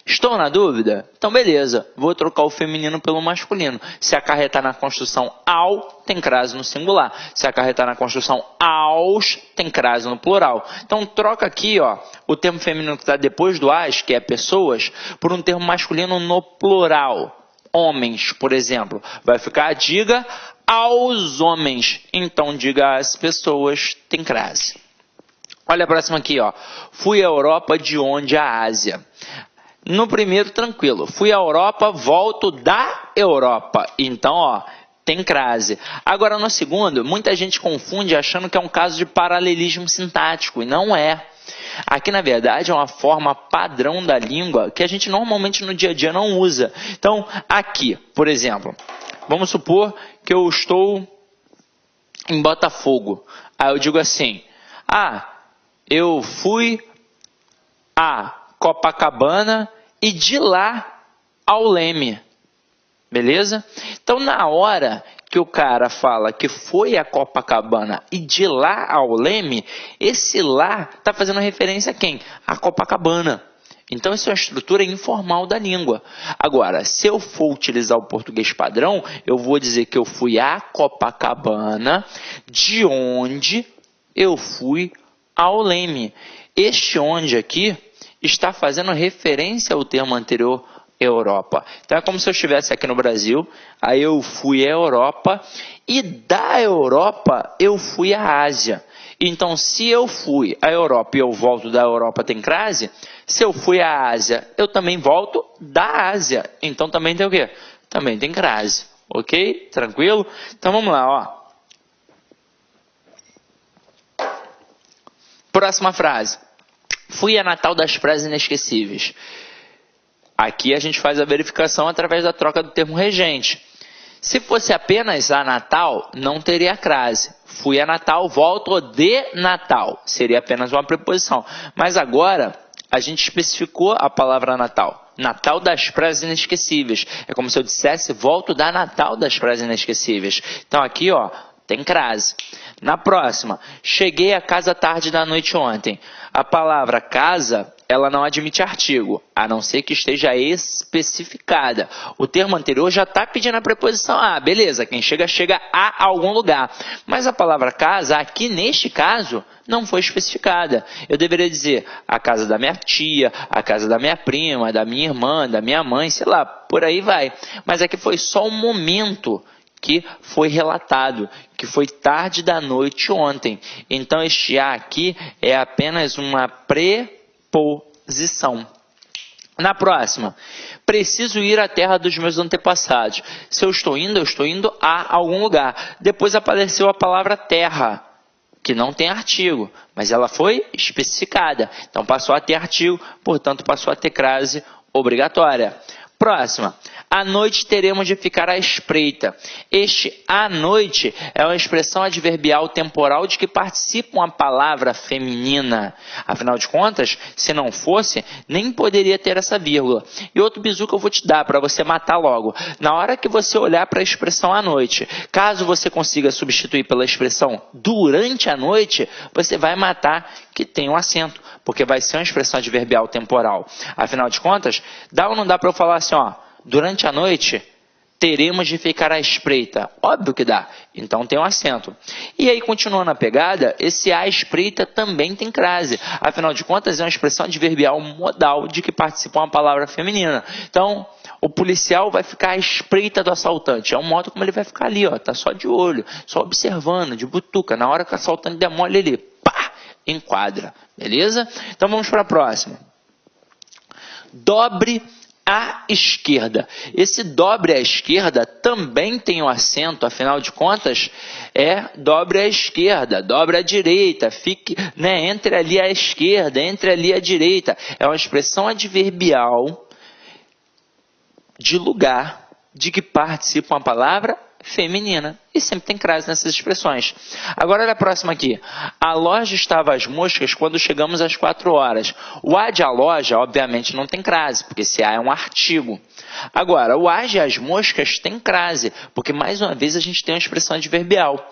Estou na dúvida? Então, beleza. Vou trocar o feminino pelo masculino. Se acarretar na construção ao, tem crase no singular. Se acarretar na construção aos, tem crase no plural. Então, troca aqui, ó, o termo feminino que está depois do as, que é pessoas, por um termo masculino no plural. Homens, por exemplo. Vai ficar, diga aos homens. Então, diga às pessoas, tem crase. Olha a próxima aqui, ó. Fui à Europa, de onde à Ásia. No primeiro, tranquilo. Fui à Europa, volto da Europa. Então, ó, tem crase. Agora, no segundo, muita gente confunde achando que é um caso de paralelismo sintático. E não é. Aqui, na verdade, é uma forma padrão da língua que a gente normalmente no dia a dia não usa. Então, aqui, por exemplo, vamos supor que eu estou em Botafogo. Aí eu digo assim, eu fui a Copacabana e de lá ao Leme. Beleza? Então, na hora que o cara fala que foi a Copacabana e de lá ao Leme, esse lá está fazendo referência a quem? A Copacabana. Então, isso é uma estrutura informal da língua. Agora, se eu for utilizar o português padrão, eu vou dizer que eu fui a Copacabana, de onde eu fui ao Leme. Este onde aqui está fazendo referência ao termo anterior, Europa. Então, é como se eu estivesse aqui no Brasil, aí eu fui à Europa e da Europa eu fui à Ásia. Então, se eu fui à Europa e eu volto da Europa, tem crase? Se eu fui à Ásia, eu também volto da Ásia. Então, também tem o quê? Também tem crase. Ok? Tranquilo? Então, vamos lá, ó. Próxima frase. Fui a Natal das Praias Inesquecíveis. Aqui a gente faz a verificação através da troca do termo regente. Se fosse apenas a Natal, não teria crase. Fui a Natal, volto de Natal. Seria apenas uma preposição. Mas agora, a gente especificou a palavra Natal. Natal das Praias Inesquecíveis. É como se eu dissesse, volto da Natal das Praias Inesquecíveis. Então aqui, ó, tem crase. Na próxima, cheguei a casa tarde da noite ontem. A palavra casa, ela não admite artigo, a não ser que esteja especificada. O termo anterior já está pedindo a preposição a, beleza, quem chega, chega a algum lugar. Mas a palavra casa, aqui neste caso, não foi especificada. Eu deveria dizer a casa da minha tia, a casa da minha prima, da minha irmã, da minha mãe, sei lá, por aí vai. Mas aqui foi só um momento que foi relatado, que foi tarde da noite ontem. Então, este a aqui é apenas uma preposição. Na próxima, preciso ir à terra dos meus antepassados. Se eu estou indo a algum lugar. Depois apareceu a palavra terra, que não tem artigo, mas ela foi especificada. Então, passou a ter artigo, portanto, passou a ter crase obrigatória. Próxima. À noite teremos de ficar à espreita. Este à noite é uma expressão adverbial temporal de que participa uma palavra feminina. Afinal de contas, se não fosse, nem poderia ter essa vírgula. E outro bizu que eu vou te dar para você matar logo. Na hora que você olhar para a expressão à noite, caso você consiga substituir pela expressão durante a noite, você vai matar que tem um acento, porque vai ser uma expressão adverbial temporal. Afinal de contas, dá ou não dá para eu falar assim, ó, durante a noite teremos de ficar à espreita? Óbvio que dá, então tem um acento. E aí, continuando a pegada, esse à espreita também tem crase. Afinal de contas, é uma expressão adverbial modal de que participa uma palavra feminina. Então, o policial vai ficar à espreita do assaltante. É um modo como ele vai ficar ali, ó, tá só de olho, só observando, de butuca. Na hora que o assaltante der mole, ele pá, enquadra. Beleza? Então, vamos para a próxima. Dobre à esquerda. Esse dobre à esquerda também tem um acento, afinal de contas, é dobre à esquerda, dobre à direita, fique, né, entre ali à esquerda, entre ali à direita. É uma expressão adverbial de lugar de que participa uma palavra feminina. E sempre tem crase nessas expressões. Agora olha a próxima aqui. A loja estava às moscas quando chegamos às 4 horas. O a de a loja, obviamente, não tem crase, porque esse a é um artigo. Agora, o a de as moscas tem crase, porque mais uma vez a gente tem uma expressão adverbial.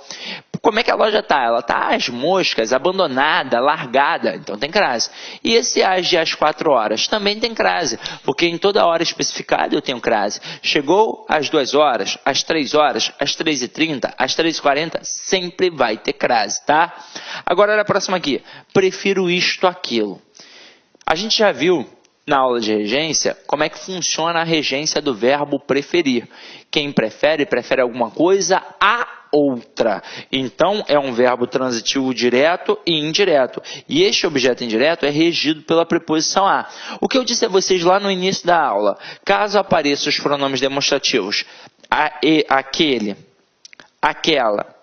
Como é que a loja está? Ela está às moscas, abandonada, largada, então tem crase. E esse as de às 4 horas também tem crase, porque em toda hora especificada eu tenho crase. Chegou às 2 horas, às 3 horas, às 3h30, às 3h40, sempre vai ter crase, tá? Agora olha a próxima aqui. Prefiro isto, aquilo. A gente já viu na aula de regência como é que funciona a regência do verbo preferir. Quem prefere, prefere alguma coisa a outra. Então, é um verbo transitivo direto e indireto. E este objeto indireto é regido pela preposição a. O que eu disse a vocês lá no início da aula, caso apareçam os pronomes demonstrativos aquele, aquela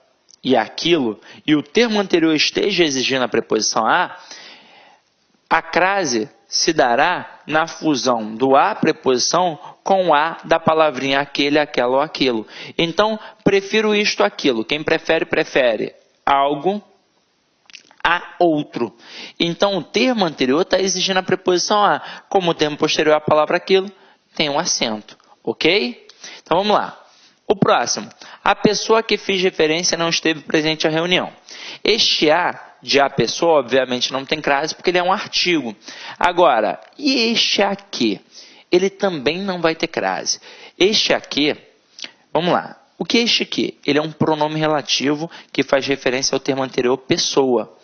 e aquilo, e o termo anterior esteja exigindo a preposição a crase se dará na fusão do a preposição com o a da palavrinha aquele, aquela ou aquilo. Então, prefiro isto, aquilo. Quem prefere, prefere algo a outro. Então, o termo anterior está exigindo a preposição a. Como o termo posterior à palavra aquilo, tem um acento. Ok? Então, vamos lá. O próximo. A pessoa que fiz referência não esteve presente à reunião. Este a de a pessoa, obviamente, não tem crase porque ele é um artigo. Agora, e este aqui? Ele também não vai ter crase. Este aqui, vamos lá. O que é este aqui? Ele é um pronome relativo que faz referência ao termo anterior, pessoa.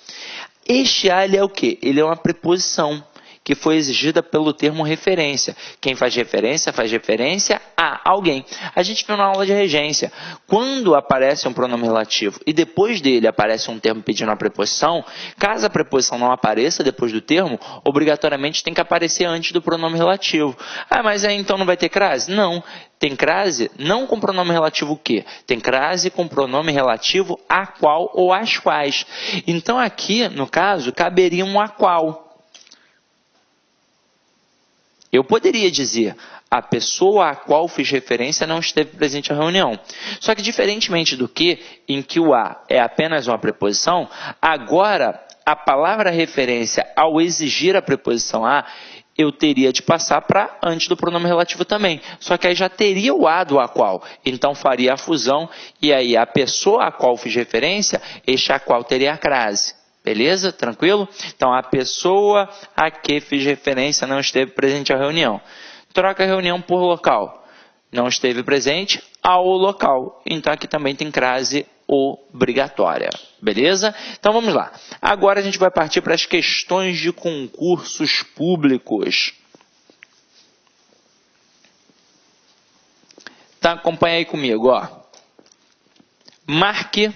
Este a, ele é o quê? Ele é uma preposição que foi exigida pelo termo referência. Quem faz referência a alguém. A gente viu na aula de regência. Quando aparece um pronome relativo e depois dele aparece um termo pedindo uma preposição, caso a preposição não apareça depois do termo, obrigatoriamente tem que aparecer antes do pronome relativo. Ah, mas aí então não vai ter crase? Não. Tem crase não com pronome relativo o quê? Tem crase com pronome relativo a qual ou às quais. Então aqui, no caso, caberia um a qual. Eu poderia dizer, a pessoa a qual fiz referência não esteve presente à reunião. Só que, diferentemente do que, em que o a é apenas uma preposição, agora, a palavra referência, ao exigir a preposição a, eu teria de passar para antes do pronome relativo também. Só que aí já teria o a do a qual. Então, faria a fusão, e aí a pessoa a qual fiz referência, este a qual teria a crase. Beleza? Tranquilo? Então, a pessoa a que fiz referência não esteve presente à reunião. Troca a reunião por local. Não esteve presente ao local. Então, aqui também tem crase obrigatória. Beleza? Então, vamos lá. Agora, a gente vai partir para as questões de concursos públicos. Tá? Acompanha aí comigo, ó. Marque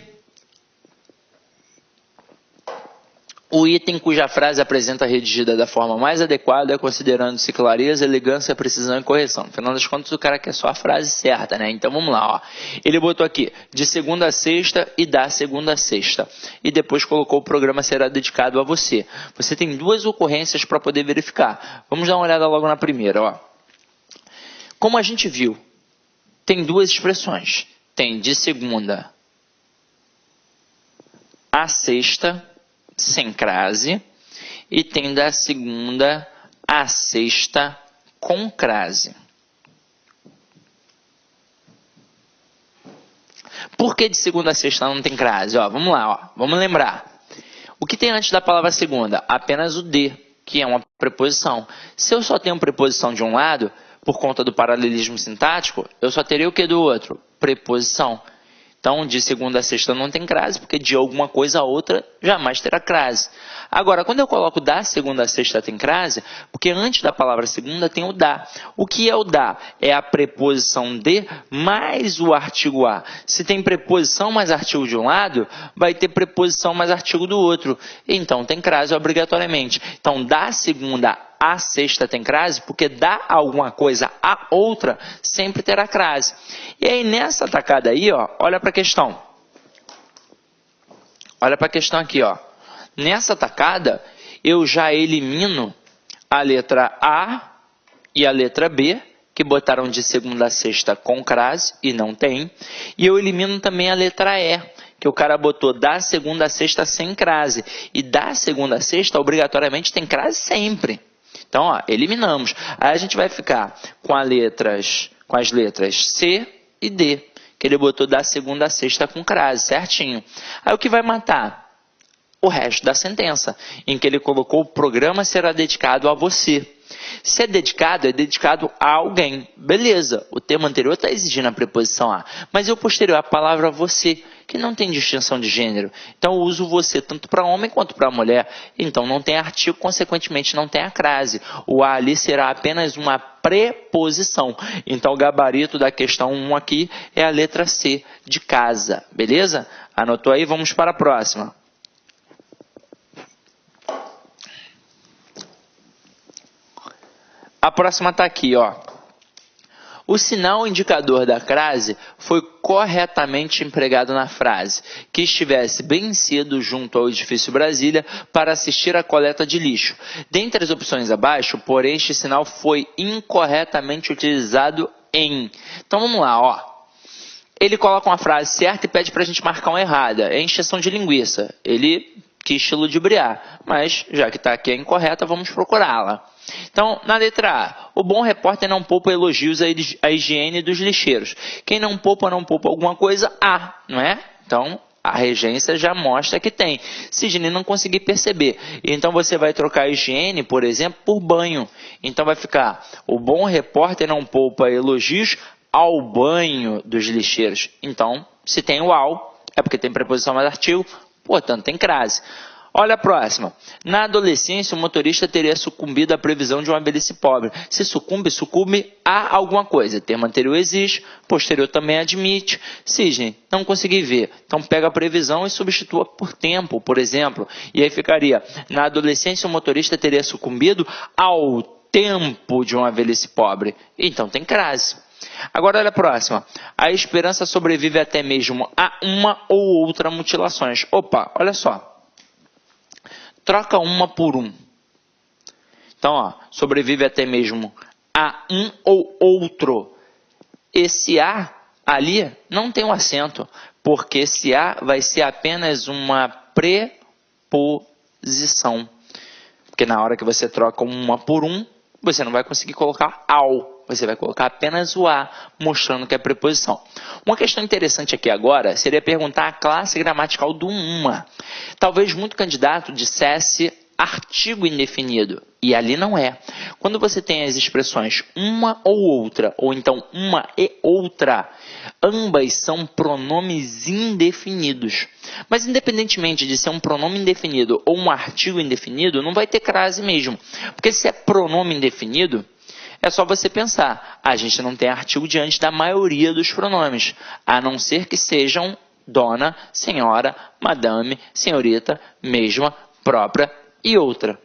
o item cuja frase apresenta redigida da forma mais adequada, considerando-se clareza, elegância, precisão e correção. No final das contas, o cara quer só a frase certa, né? Então, vamos lá, ó. Ele botou aqui, de segunda a sexta e da segunda a sexta. E depois colocou, o programa será dedicado a você. Você tem duas ocorrências para poder verificar. Vamos dar uma olhada logo na primeira, ó. Como a gente viu, tem duas expressões. Tem de segunda a sexta, sem crase, e tem da segunda a sexta com crase. Por que de segunda a sexta não tem crase? Ó, vamos lá, ó, vamos lembrar. O que tem antes da palavra segunda? Apenas o de, que é uma preposição. Se eu só tenho preposição de um lado, por conta do paralelismo sintático, eu só teria o que do outro? Preposição. Então, de segunda a sexta não tem crase, porque de alguma coisa a outra jamais terá crase. Agora, quando eu coloco da segunda a sexta tem crase, porque antes da palavra segunda tem o da. O que é o da? É a preposição de mais o artigo a. Se tem preposição mais artigo de um lado, vai ter preposição mais artigo do outro. Então, tem crase obrigatoriamente. Então, da segunda a sexta tem crase, porque dá alguma coisa a outra, sempre terá crase. E aí, nessa tacada aí, ó, olha para a questão. Olha para a questão aqui, ó. Nessa tacada, eu já elimino a letra A e a letra B, que botaram de segunda a sexta com crase, e não tem. E eu elimino também a letra E, que o cara botou da segunda a sexta sem crase. E da segunda a sexta, obrigatoriamente, tem crase sempre. Então, ó, eliminamos. Aí a gente vai ficar com as letras C e D, que ele botou da segunda a sexta com crase, certinho. Aí o que vai matar? O resto da sentença, em que ele colocou o programa será dedicado a você. Se é dedicado a alguém. Beleza, o termo anterior está exigindo a preposição a, mas o posterior, a palavra você, que não tem distinção de gênero. Então, eu uso você tanto para homem quanto para mulher. Então, não tem artigo, consequentemente, não tem a crase. O a ali será apenas uma preposição. Então, o gabarito da questão 1 aqui é a letra C, de casa. Beleza? Anotou aí? Vamos para a próxima. A próxima está aqui, ó. O sinal indicador da crase foi corretamente empregado na frase, que estivesse bem cedo junto ao edifício Brasília para assistir à coleta de lixo. Dentre as opções abaixo, porém, este sinal foi incorretamente utilizado em. Então vamos lá, ó. Ele coloca uma frase certa e pede para a gente marcar uma errada. É encheção de linguiça. Ele quis ludibriar, mas já que está aqui a incorreta, vamos procurá-la. Então, na letra A, o bom repórter não poupa elogios à higiene dos lixeiros. Quem não poupa alguma coisa, não é? Então, a regência já mostra que tem. Sidney não conseguir perceber. Então, você vai trocar a higiene, por exemplo, por banho. Então, vai ficar, o bom repórter não poupa elogios ao banho dos lixeiros. Então, se tem o ao, é porque tem preposição mais artigo, portanto, tem crase. Olha a próxima. Na adolescência, o motorista teria sucumbido à previsão de uma velhice pobre. Se sucumbe a alguma coisa. Termo anterior existe, posterior também admite. Sidney, não consegui ver. Então pega a previsão e substitua por tempo, por exemplo. E aí ficaria, na adolescência, o motorista teria sucumbido ao tempo de uma velhice pobre. Então tem crase. Agora olha a próxima. A esperança sobrevive até mesmo a uma ou outra mutilações. Opa, olha só. Troca uma por um. Então, ó, sobrevive até mesmo a um ou outro. Esse a ali não tem um acento, porque esse a vai ser apenas uma preposição. Porque na hora que você troca uma por um, você não vai conseguir colocar ao. Você vai colocar apenas o a, mostrando que é preposição. Uma questão interessante aqui agora seria perguntar a classe gramatical do uma. Talvez muito candidato dissesse artigo indefinido, e ali não é. Quando você tem as expressões uma ou outra, ou então uma e outra, ambas são pronomes indefinidos. Mas independentemente de ser um pronome indefinido ou um artigo indefinido, não vai ter crase mesmo. Porque se é pronome indefinido, é só você pensar, a gente não tem artigo diante da maioria dos pronomes, a não ser que sejam dona, senhora, madame, senhorita, mesma, própria e outra.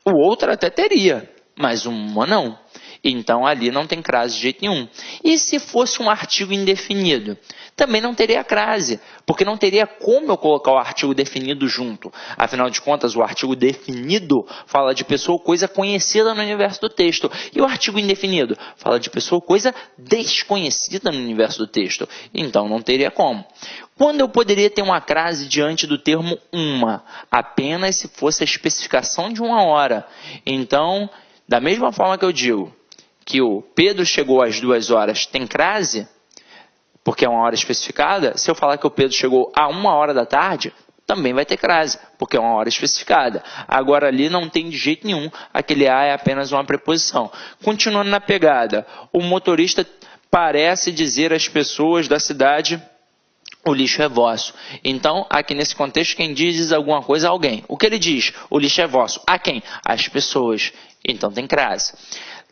O outra até teria, mas uma não. Então ali não tem crase de jeito nenhum. E se fosse um artigo indefinido? Também não teria crase, porque não teria como eu colocar o artigo definido junto. Afinal de contas, o artigo definido fala de pessoa ou coisa conhecida no universo do texto. E o artigo indefinido fala de pessoa ou coisa desconhecida no universo do texto. Então não teria como. Quando eu poderia ter uma crase diante do termo uma? Apenas se fosse a especificação de uma hora. Então, da mesma forma que eu digo que o Pedro chegou às 2 horas, tem crase, porque é uma hora especificada. Se eu falar que o Pedro chegou a 1h da tarde, também vai ter crase, porque é uma hora especificada. Agora ali não tem de jeito nenhum, aquele a é apenas uma preposição. Continuando na pegada, o motorista parece dizer às pessoas da cidade: o lixo é vosso. Então, aqui nesse contexto, quem diz alguma coisa a alguém. O que ele diz? O lixo é vosso. A quem? Às pessoas. Então tem crase.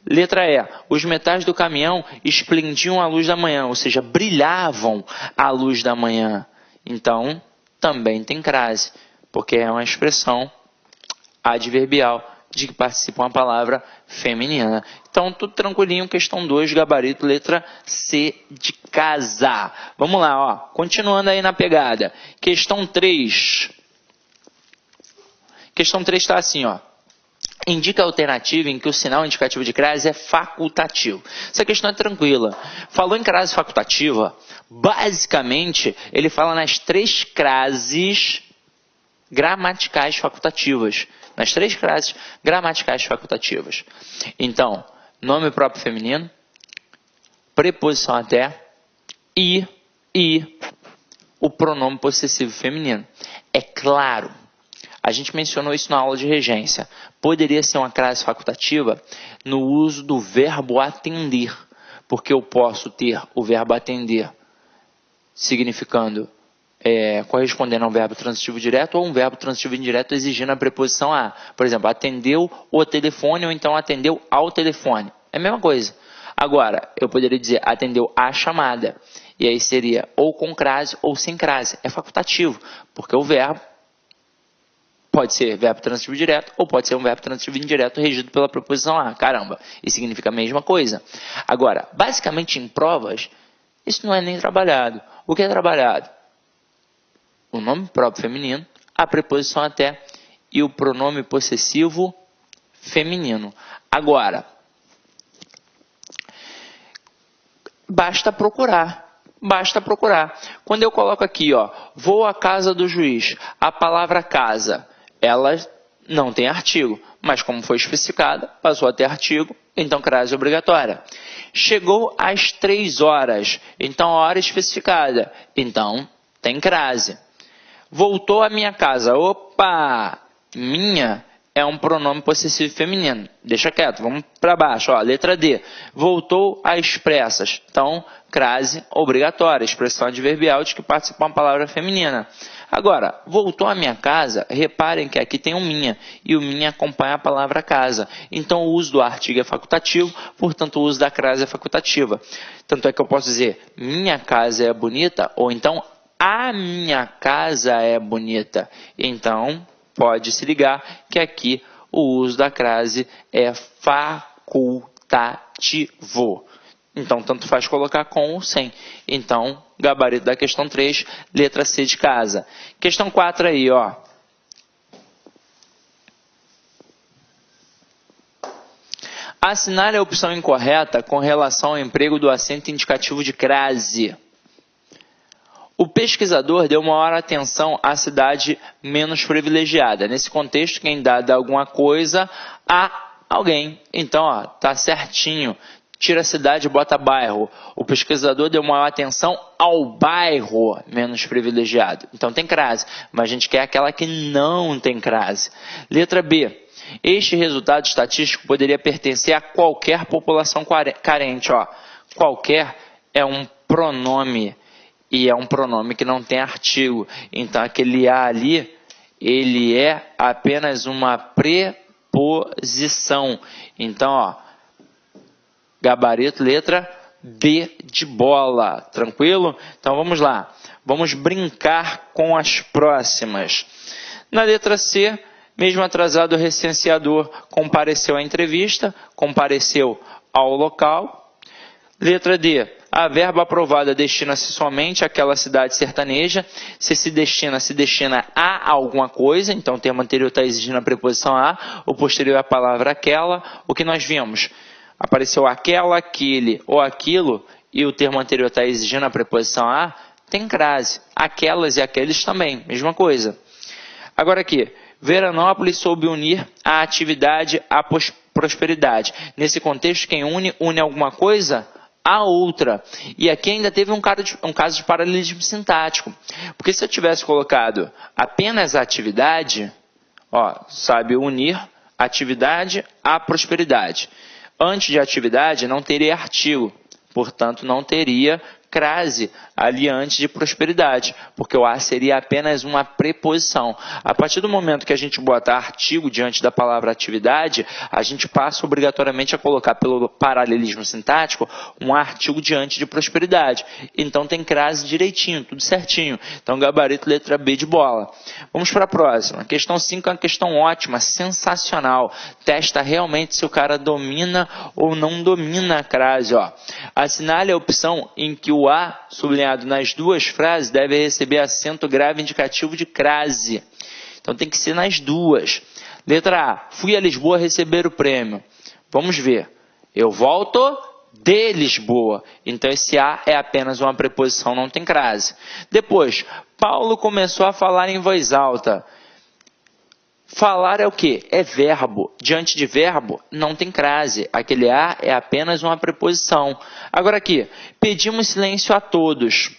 Letra E. Os metais do caminhão esplendiam à luz da manhã, ou seja, brilhavam à luz da manhã. Então, também tem crase, porque é uma expressão adverbial de que participa uma palavra feminina. Então, tudo tranquilinho. Questão 2, gabarito, letra C de casa. Vamos lá, ó. Continuando aí na pegada. Questão 3. Questão 3 está assim, ó. Indica a alternativa em que o sinal indicativo de crase é facultativo. Essa questão é tranquila. Falou em crase facultativa, basicamente, ele fala nas 3 crases gramaticais facultativas. Nas 3 crases gramaticais facultativas. Então, nome próprio feminino, preposição até e o pronome possessivo feminino. É claro, a gente mencionou isso na aula de regência. Poderia ser uma crase facultativa no uso do verbo atender, porque eu posso ter o verbo atender significando, correspondendo a um verbo transitivo direto ou um verbo transitivo indireto exigindo a preposição a. Por exemplo, atendeu o telefone ou então atendeu ao telefone. É a mesma coisa. Agora, eu poderia dizer atendeu a chamada. E aí seria ou com crase ou sem crase. É facultativo, porque o verbo Pode ser verbo transitivo direto ou pode ser um verbo transitivo indireto regido pela preposição a. Caramba, isso significa a mesma coisa. Agora, basicamente em provas, isso não é nem trabalhado. O que é trabalhado? O nome próprio feminino, a preposição até e o pronome possessivo feminino. Agora, basta procurar. Quando eu coloco aqui, ó, vou à casa do juiz, a palavra casa, ela não tem artigo, mas como foi especificada, passou a ter artigo, então crase obrigatória. Chegou às 3 horas, então a hora especificada, então tem crase. Voltou à minha casa, opa, minha é um pronome possessivo feminino. Deixa quieto, vamos para baixo, ó, letra D. Voltou às pressas, então crase obrigatória, expressão adverbial de que participa uma palavra feminina. Agora, voltou à minha casa, reparem que aqui tem um minha, e o minha acompanha a palavra casa. Então, o uso do artigo é facultativo, portanto, o uso da crase é facultativa. Tanto é que eu posso dizer, minha casa é bonita, ou então, a minha casa é bonita. Então, pode se ligar que aqui o uso da crase é facultativo. Então, tanto faz colocar com ou sem. Então, gabarito da questão 3, letra C de casa. Questão 4 aí, ó. Assinale a opção incorreta com relação ao emprego do acento indicativo de crase. O pesquisador deu maior atenção à cidade menos privilegiada. Nesse contexto, quem dá alguma coisa a alguém. Então, ó, tá certinho. Tira a cidade e bota bairro. O pesquisador deu maior atenção ao bairro menos privilegiado. Então tem crase, mas a gente quer aquela que não tem crase. Letra B. Este resultado estatístico poderia pertencer a qualquer população carente. Ó. Qualquer é um pronome e é um pronome que não tem artigo. Então aquele A ali, ele é apenas uma preposição. Então, ó, gabarito, letra B de bola. Tranquilo? Então vamos lá. Vamos brincar com as próximas. Na letra C, mesmo atrasado, o recenseador compareceu à entrevista, compareceu ao local. Letra D. A verba aprovada destina-se somente àquela cidade sertaneja. Se destina a alguma coisa. Então o termo anterior está exigindo a preposição a. O posterior é a palavra aquela. O que nós vimos? Apareceu aquela, aquele ou aquilo, e o termo anterior está exigindo a preposição a, tem crase. Aquelas e aqueles também, mesma coisa. Agora aqui, Veranópolis soube unir a atividade à prosperidade. Nesse contexto, quem une alguma coisa a outra. E aqui ainda teve um caso de paralelismo sintático. Porque se eu tivesse colocado apenas a atividade, ó, sabe unir atividade à prosperidade. Antes de atividade não teria artigo, portanto não teria crase ali antes de prosperidade, porque o a seria apenas uma preposição. A partir do momento que a gente bota artigo diante da palavra atividade, a gente passa obrigatoriamente a colocar pelo paralelismo sintático um artigo diante de prosperidade. Então tem crase direitinho, tudo certinho. Então gabarito letra B de bola. Vamos para a próxima. Questão 5 é uma questão ótima, sensacional. Testa realmente se o cara domina ou não domina a crase. Ó. Assinale a opção em que o a, sublinhado nas duas frases, deve receber acento grave indicativo de crase. Então tem que ser nas duas. Letra A. Fui a Lisboa receber o prêmio. Vamos ver. Eu volto de Lisboa. Então esse a é apenas uma preposição, não tem crase. Depois, Paulo começou a falar em voz alta. Falar é o quê? É verbo. Diante de verbo, não tem crase. Aquele a é apenas uma preposição. Agora aqui, pedimos silêncio a todos.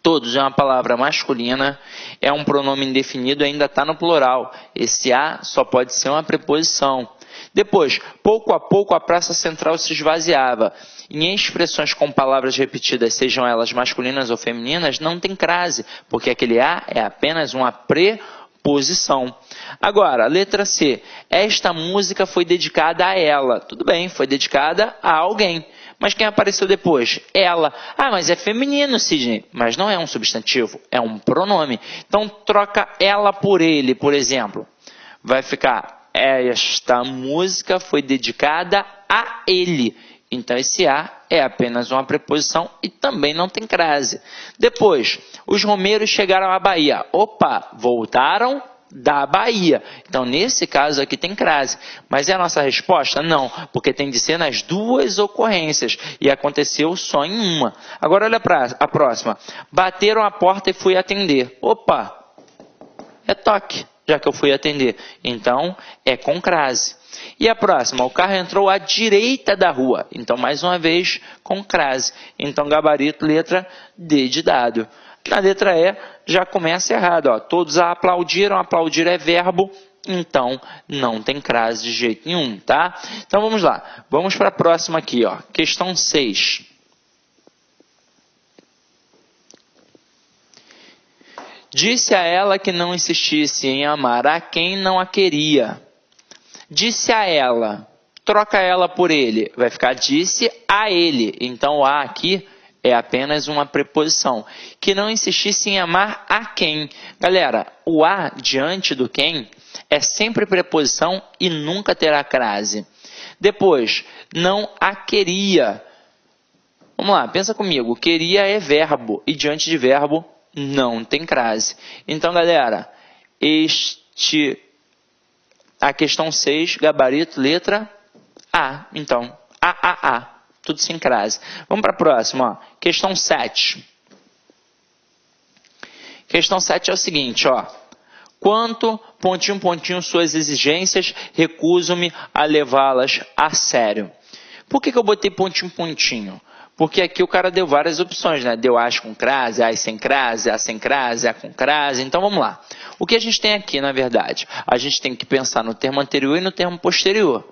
Todos é uma palavra masculina, é um pronome indefinido, ainda está no plural. Esse a só pode ser uma preposição. Depois, pouco a pouco a praça central se esvaziava. Em expressões com palavras repetidas, sejam elas masculinas ou femininas, não tem crase, porque aquele a é apenas uma preposição. Agora, letra C. Esta música foi dedicada a ela. Tudo bem, foi dedicada a alguém. Mas quem apareceu depois? Ela. Ah, mas é feminino, Sidney. Mas não é um substantivo, é um pronome. Então troca ela por ele, por exemplo. Vai ficar, esta música foi dedicada a ele. Então esse a é apenas uma preposição e também não tem crase. Depois, os romeiros chegaram à Bahia. Opa, voltaram da Bahia. Então, nesse caso aqui tem crase. Mas é a nossa resposta? Não, porque tem de ser nas duas ocorrências. E aconteceu só em uma. Agora, olha para a próxima. Bateram a porta e fui atender. Opa, é toque, já que eu fui atender. Então, é com crase. E a próxima, o carro entrou à direita da rua. Então, mais uma vez, com crase. Então, gabarito, letra D de dado. Na letra E, já começa errado. Ó. Todos a aplaudiram, aplaudir é verbo, então não tem crase de jeito nenhum, tá? Então, vamos lá. Vamos para a próxima aqui, ó. Questão 6. Disse a ela que não insistisse em amar a quem não a queria. Disse a ela, troca ela por ele, vai ficar disse a ele. Então, o a aqui é apenas uma preposição. Que não insistisse em amar a quem. Galera, o a diante do quem é sempre preposição e nunca terá crase. Depois, não a queria. Vamos lá, pensa comigo. Queria é verbo e diante de verbo não tem crase. Então, galera, a questão 6, gabarito, letra A. Então, A. Tudo sem crase. Vamos para a próxima. Ó. Questão 7. Questão 7 é o seguinte, ó. Quanto, pontinho, pontinho, suas exigências, recuso-me a levá-las a sério. Por que eu botei pontinho, pontinho? Porque aqui o cara deu várias opções, né? Deu as com crase, as sem crase, a sem crase, a com crase. Então, vamos lá. O que a gente tem aqui, na verdade? A gente tem que pensar no termo anterior e no termo posterior.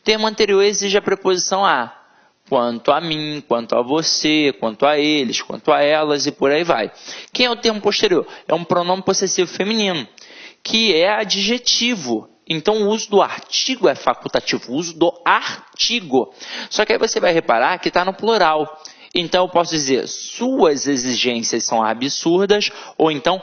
Termo anterior exige a preposição a. Quanto a mim, quanto a você, quanto a eles, quanto a elas e por aí vai. Quem é o termo posterior? É um pronome possessivo feminino, que é adjetivo. Então, o uso do artigo é facultativo, o uso do artigo. Só que aí você vai reparar que está no plural. Então, eu posso dizer, suas exigências são absurdas, ou então,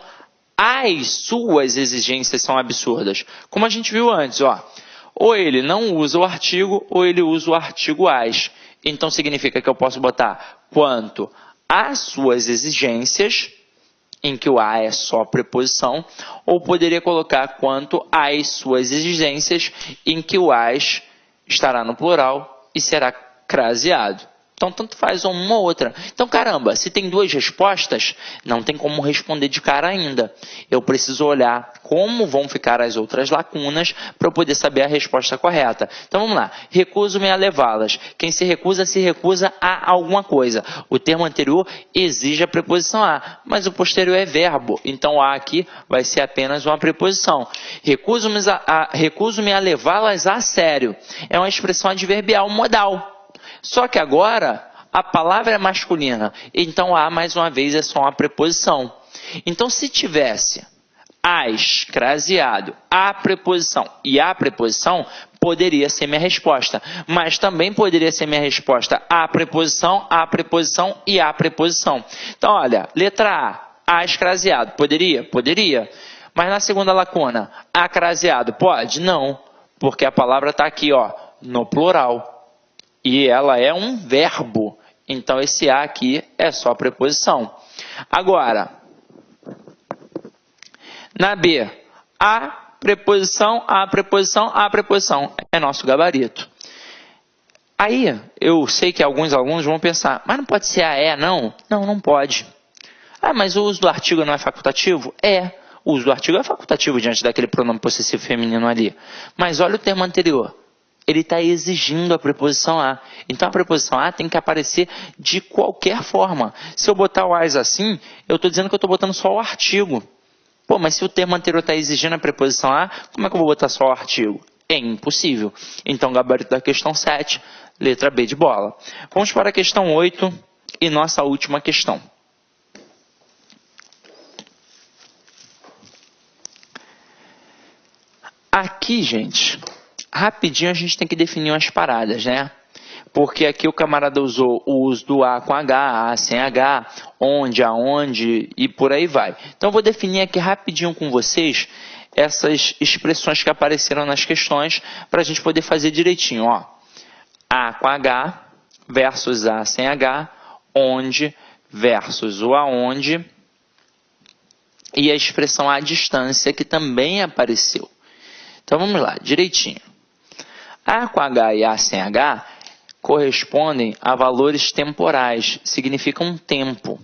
as suas exigências são absurdas. Como a gente viu antes, ó. Ou ele não usa o artigo, ou ele usa o artigo as. Então, significa que eu posso botar quanto às suas exigências, em que o a é só preposição, ou poderia colocar quanto às suas exigências, em que o as estará no plural e será craseado. Então, tanto faz uma ou outra. Então, caramba, se tem duas respostas, não tem como responder de cara ainda. Eu preciso olhar como vão ficar as outras lacunas para eu poder saber a resposta correta. Então, vamos lá. Recuso-me a levá-las. Quem se recusa a alguma coisa. O termo anterior exige a preposição a, mas o posterior é verbo. Então, a aqui vai ser apenas uma preposição. Recuso-me a levá-las a sério. É uma expressão adverbial modal. Só que agora a palavra é masculina, então a mais uma vez é só uma preposição. Então se tivesse as craseado, a preposição e a preposição, poderia ser minha resposta. Mas também poderia ser minha resposta a preposição e a preposição. Então olha, letra A, as craseado, poderia? Poderia. Mas na segunda lacuna, a craseado, pode? Não, porque a palavra está aqui, ó, no plural. E ela é um verbo. Então, esse a aqui é só preposição. Agora, na B, a preposição é nosso gabarito. Aí, eu sei que alguns alunos vão pensar, mas não pode ser a é, não? Não, não pode. Ah, mas o uso do artigo não é facultativo? É. O uso do artigo é facultativo diante daquele pronome possessivo feminino ali. Mas olha o termo anterior. Ele está exigindo a preposição a. Então, a preposição a tem que aparecer de qualquer forma. Se eu botar o as assim, eu estou dizendo que eu estou botando só o artigo. Pô, mas se o termo anterior está exigindo a preposição a, como é que eu vou botar só o artigo? É impossível. Então, gabarito da questão 7, letra B de bola. Vamos para a questão 8 e nossa última questão. Aqui, gente, rapidinho a gente tem que definir umas paradas, né? porque aqui o camarada usou o uso do A com H, A sem H, onde, aonde e por aí vai. Então eu vou definir aqui rapidinho com vocês essas expressões que apareceram nas questões para a gente poder fazer direitinho. Ó. A com H versus A sem H, onde versus o aonde e a expressão à distância que também apareceu. Então vamos lá, direitinho. A com H e A sem H correspondem a valores temporais, significam tempo.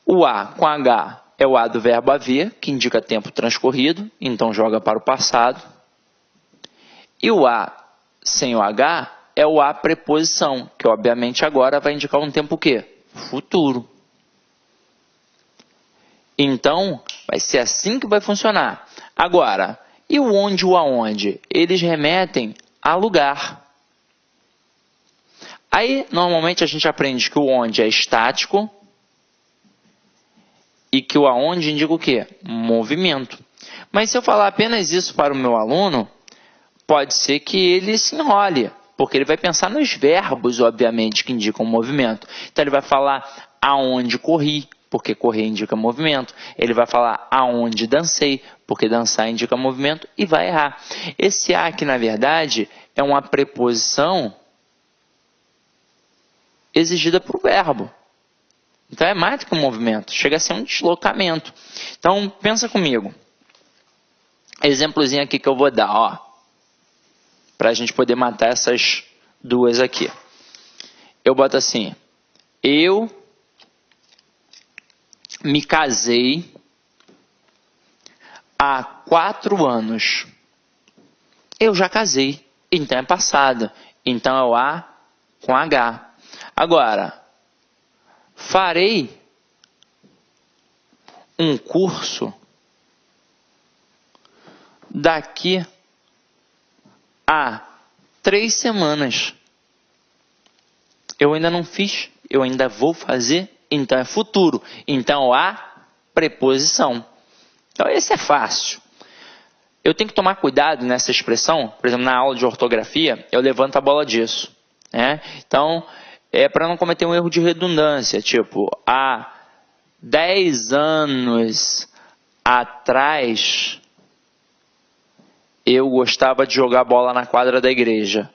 O A com H é o A do verbo haver, que indica tempo transcorrido, então joga para o passado. E o A sem o H é o A preposição, que obviamente agora vai indicar um tempo o quê? Futuro. Então, vai ser assim que vai funcionar. Agora, e o onde e o aonde? Eles remetem a lugar. Aí, normalmente, a gente aprende que o onde é estático e que o aonde indica o quê? Movimento. Mas se eu falar apenas isso para o meu aluno, pode ser que ele se enrole, porque ele vai pensar nos verbos, obviamente, que indicam movimento. Então, ele vai falar aonde corri, porque correr indica movimento. Ele vai falar aonde dancei, porque dançar indica movimento, e vai errar. Esse A aqui, na verdade, é uma preposição exigida para o verbo. Então, é mais do que um movimento. Chega a ser um deslocamento. Então, pensa comigo. Exemplozinho aqui que eu vou dar, ó. Para a gente poder matar essas duas aqui. Eu boto assim. Eu me casei há 4 anos. Eu já casei. Então é passado. Então é o A com H. Agora, farei um curso daqui a 3 semanas. Eu ainda não fiz, eu ainda vou fazer, então é futuro. Então a preposição. Então esse é fácil. Eu tenho que tomar cuidado nessa expressão, por exemplo, na aula de ortografia, eu levanto a bola disso. Né? Então, é para não cometer um erro de redundância, tipo, há 10 anos atrás eu gostava de jogar bola na quadra da igreja.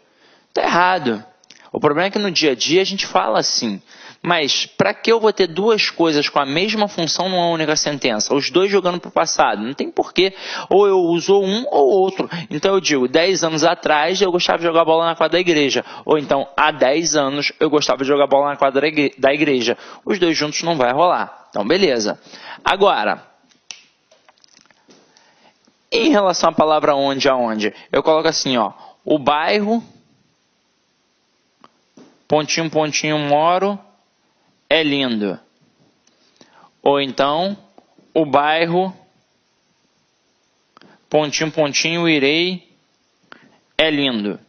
Tá errado. O problema é que no dia a dia a gente fala assim. Mas para que eu vou ter duas coisas com a mesma função numa única sentença? Os dois jogando para o passado. Não tem porquê. Ou eu uso um ou outro. Então eu digo, 10 anos atrás eu gostava de jogar bola na quadra da igreja. Ou então, há 10 anos eu gostava de jogar bola na quadra da igreja. Os dois juntos não vai rolar. Então, beleza. Agora, em relação à palavra onde, aonde, eu coloco assim, ó. O bairro, pontinho, pontinho, moro, é lindo. Ou então, o bairro, pontinho, pontinho, irei, é lindo.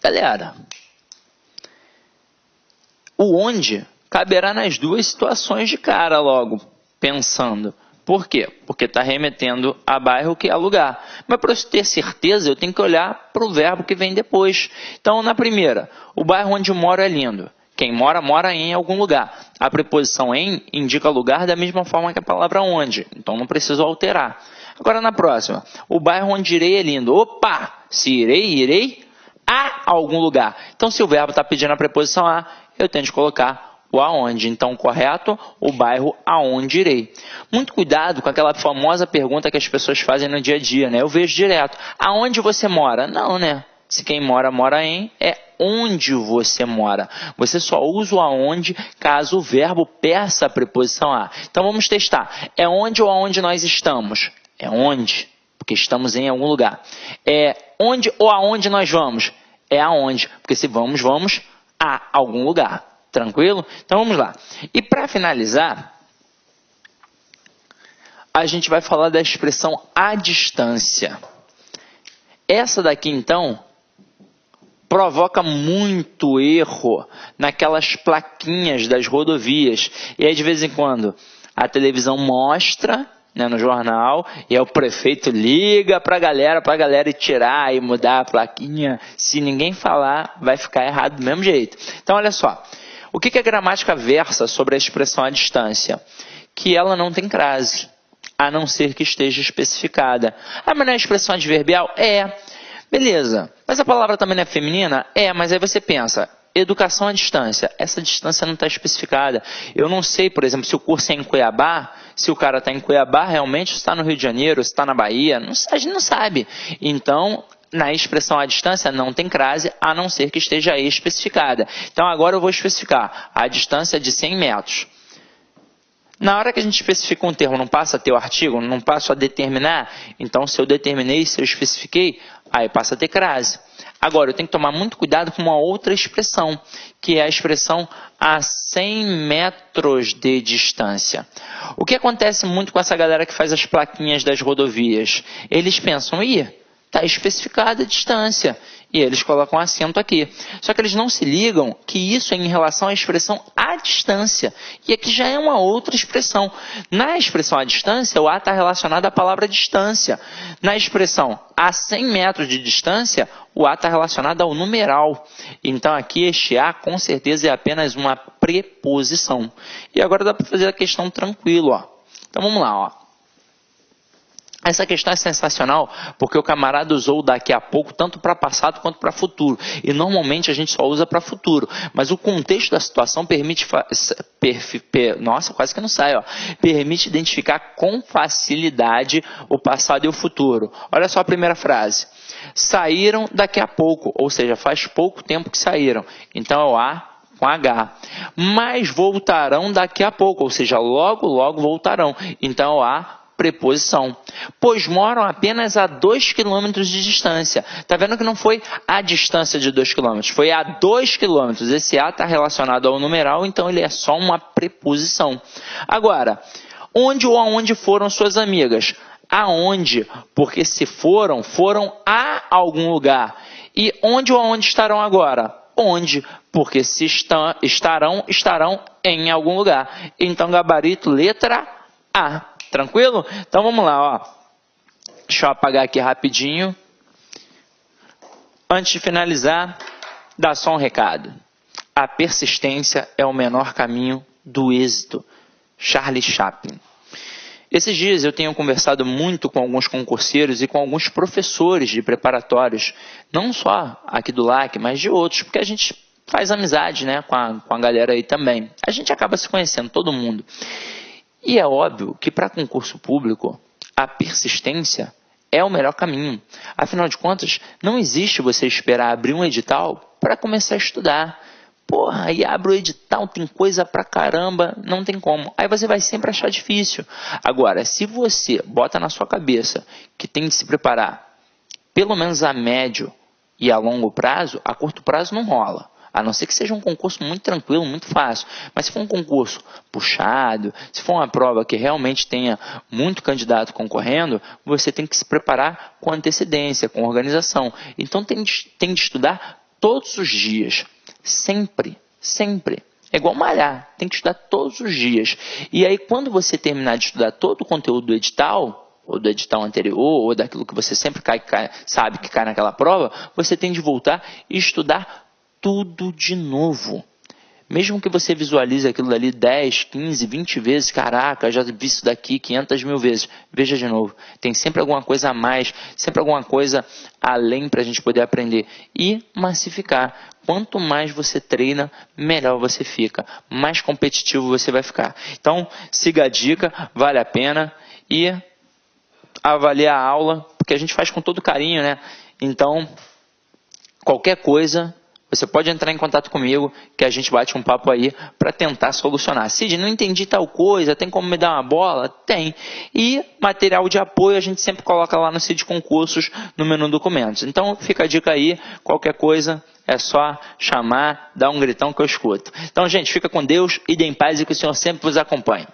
Galera, o onde caberá nas duas situações de cara logo, pensando. Por quê? Porque está remetendo a bairro que é lugar. Mas para eu ter certeza, eu tenho que olhar para o verbo que vem depois. Então, na primeira, o bairro onde moro é lindo. Quem mora, mora em algum lugar. A preposição em indica lugar da mesma forma que a palavra onde. Então, não preciso alterar. Agora, na próxima, o bairro onde irei é lindo. Opa! Se irei a algum lugar. Então, se o verbo está pedindo a preposição a, eu tenho de colocar o aonde. Então, correto, o bairro aonde irei. Muito cuidado com aquela famosa pergunta que as pessoas fazem no dia a dia, né? Eu vejo direto. Aonde você mora? Não, né? Se quem mora, mora em, é onde você mora. Você só usa o aonde caso o verbo peça a preposição a. Então, vamos testar. É onde ou aonde nós estamos? É onde, porque estamos em algum lugar. É onde ou aonde nós vamos? É aonde, porque se vamos, vamos a algum lugar. Tranquilo? Então vamos lá. E para finalizar, a gente vai falar da expressão à distância. Essa daqui, então, provoca muito erro naquelas plaquinhas das rodovias. E aí, de vez em quando, a televisão mostra né, no jornal, e aí o prefeito liga pra galera ir tirar e mudar a plaquinha. Se ninguém falar, vai ficar errado do mesmo jeito. Então, olha só. O que a gramática versa sobre a expressão à distância? Que ela não tem crase, a não ser que esteja especificada. Ah, mas não é expressão adverbial? É. Beleza. Mas a palavra também não é feminina? É, mas aí você pensa, educação à distância. Essa distância não está especificada. Eu não sei, por exemplo, se o curso é em Cuiabá, se o cara está em Cuiabá realmente, se está no Rio de Janeiro, se está na Bahia, a gente não sabe. Então, na expressão à distância não tem crase, a não ser que esteja especificada. Então, agora eu vou especificar a distância de 100 metros. Na hora que a gente especifica um termo, não passa a ter o artigo, não passo a determinar, então se eu determinei, se eu especifiquei, aí passa a ter crase. Agora, eu tenho que tomar muito cuidado com uma outra expressão, que é a expressão a 100 metros de distância. O que acontece muito com essa galera que faz as plaquinhas das rodovias? Eles pensam, está especificada a distância. E eles colocam acento aqui. Só que eles não se ligam que isso é em relação à expressão à distância. E aqui já é uma outra expressão. Na expressão à distância, o A está relacionado à palavra distância. Na expressão a 100 metros de distância, o A está relacionado ao numeral. Então aqui este A com certeza é apenas uma preposição. E agora dá para fazer a questão tranquilo. Ó. Então vamos lá. Ó. Essa questão é sensacional porque o camarada usou daqui a pouco tanto para passado quanto para futuro. E normalmente a gente só usa para futuro. Mas o contexto da situação permite quase que não sai, ó. Permite identificar com facilidade o passado e o futuro. Olha só a primeira frase. Saíram daqui a pouco, ou seja, faz pouco tempo que saíram. Então é o A com H. Mas voltarão daqui a pouco, ou seja, logo, logo voltarão. Então é o A preposição, pois moram apenas a 2 km de distância. Está vendo que não foi a distância de 2 km, foi a 2 km. Esse A está relacionado ao numeral, então ele é só uma preposição. Agora, onde ou aonde foram suas amigas? Aonde? Porque se foram a algum lugar. E onde ou aonde estarão agora? Onde? Porque se estarão em algum lugar. Então, gabarito, letra A. Tranquilo? Então vamos lá, ó. Deixa eu apagar aqui rapidinho. Antes de finalizar, dá só um recado. A persistência é o menor caminho do êxito. Charlie Chaplin. Esses dias eu tenho conversado muito com alguns concurseiros e com alguns professores de preparatórios, não só aqui do LAC, mas de outros, porque a gente faz amizade, né, com a galera aí também. A gente acaba se conhecendo, todo mundo. E é óbvio que para concurso público, a persistência é o melhor caminho. Afinal de contas, não existe você esperar abrir um edital para começar a estudar. Porra, aí abre o edital, tem coisa pra caramba, não tem como. Aí você vai sempre achar difícil. Agora, se você bota na sua cabeça que tem que se preparar, pelo menos a médio e a longo prazo, a curto prazo não rola. A não ser que seja um concurso muito tranquilo, muito fácil. Mas se for um concurso puxado, se for uma prova que realmente tenha muito candidato concorrendo, você tem que se preparar com antecedência, com organização. Então tem de estudar todos os dias. Sempre, sempre. É igual malhar, tem que estudar todos os dias. E aí quando você terminar de estudar todo o conteúdo do edital, ou do edital anterior, ou daquilo que você sempre sabe que cai naquela prova, você tem de voltar e estudar tudo de novo. Mesmo que você visualize aquilo dali 10, 15, 20 vezes, caraca, já vi isso daqui 500 mil vezes. Veja de novo. Tem sempre alguma coisa a mais, sempre alguma coisa além para a gente poder aprender. E massificar. Quanto mais você treina, melhor você fica. Mais competitivo você vai ficar. Então, siga a dica, vale a pena. E avalie a aula, porque a gente faz com todo carinho, né? Então, qualquer coisa, você pode entrar em contato comigo, que a gente bate um papo aí para tentar solucionar. Cid, não entendi tal coisa, tem como me dar uma bola? Tem. E material de apoio a gente sempre coloca lá no Cid Concursos, no menu documentos. Então fica a dica aí, qualquer coisa é só chamar, dar um gritão que eu escuto. Então, gente, fica com Deus, ide em paz e que o Senhor sempre vos acompanhe.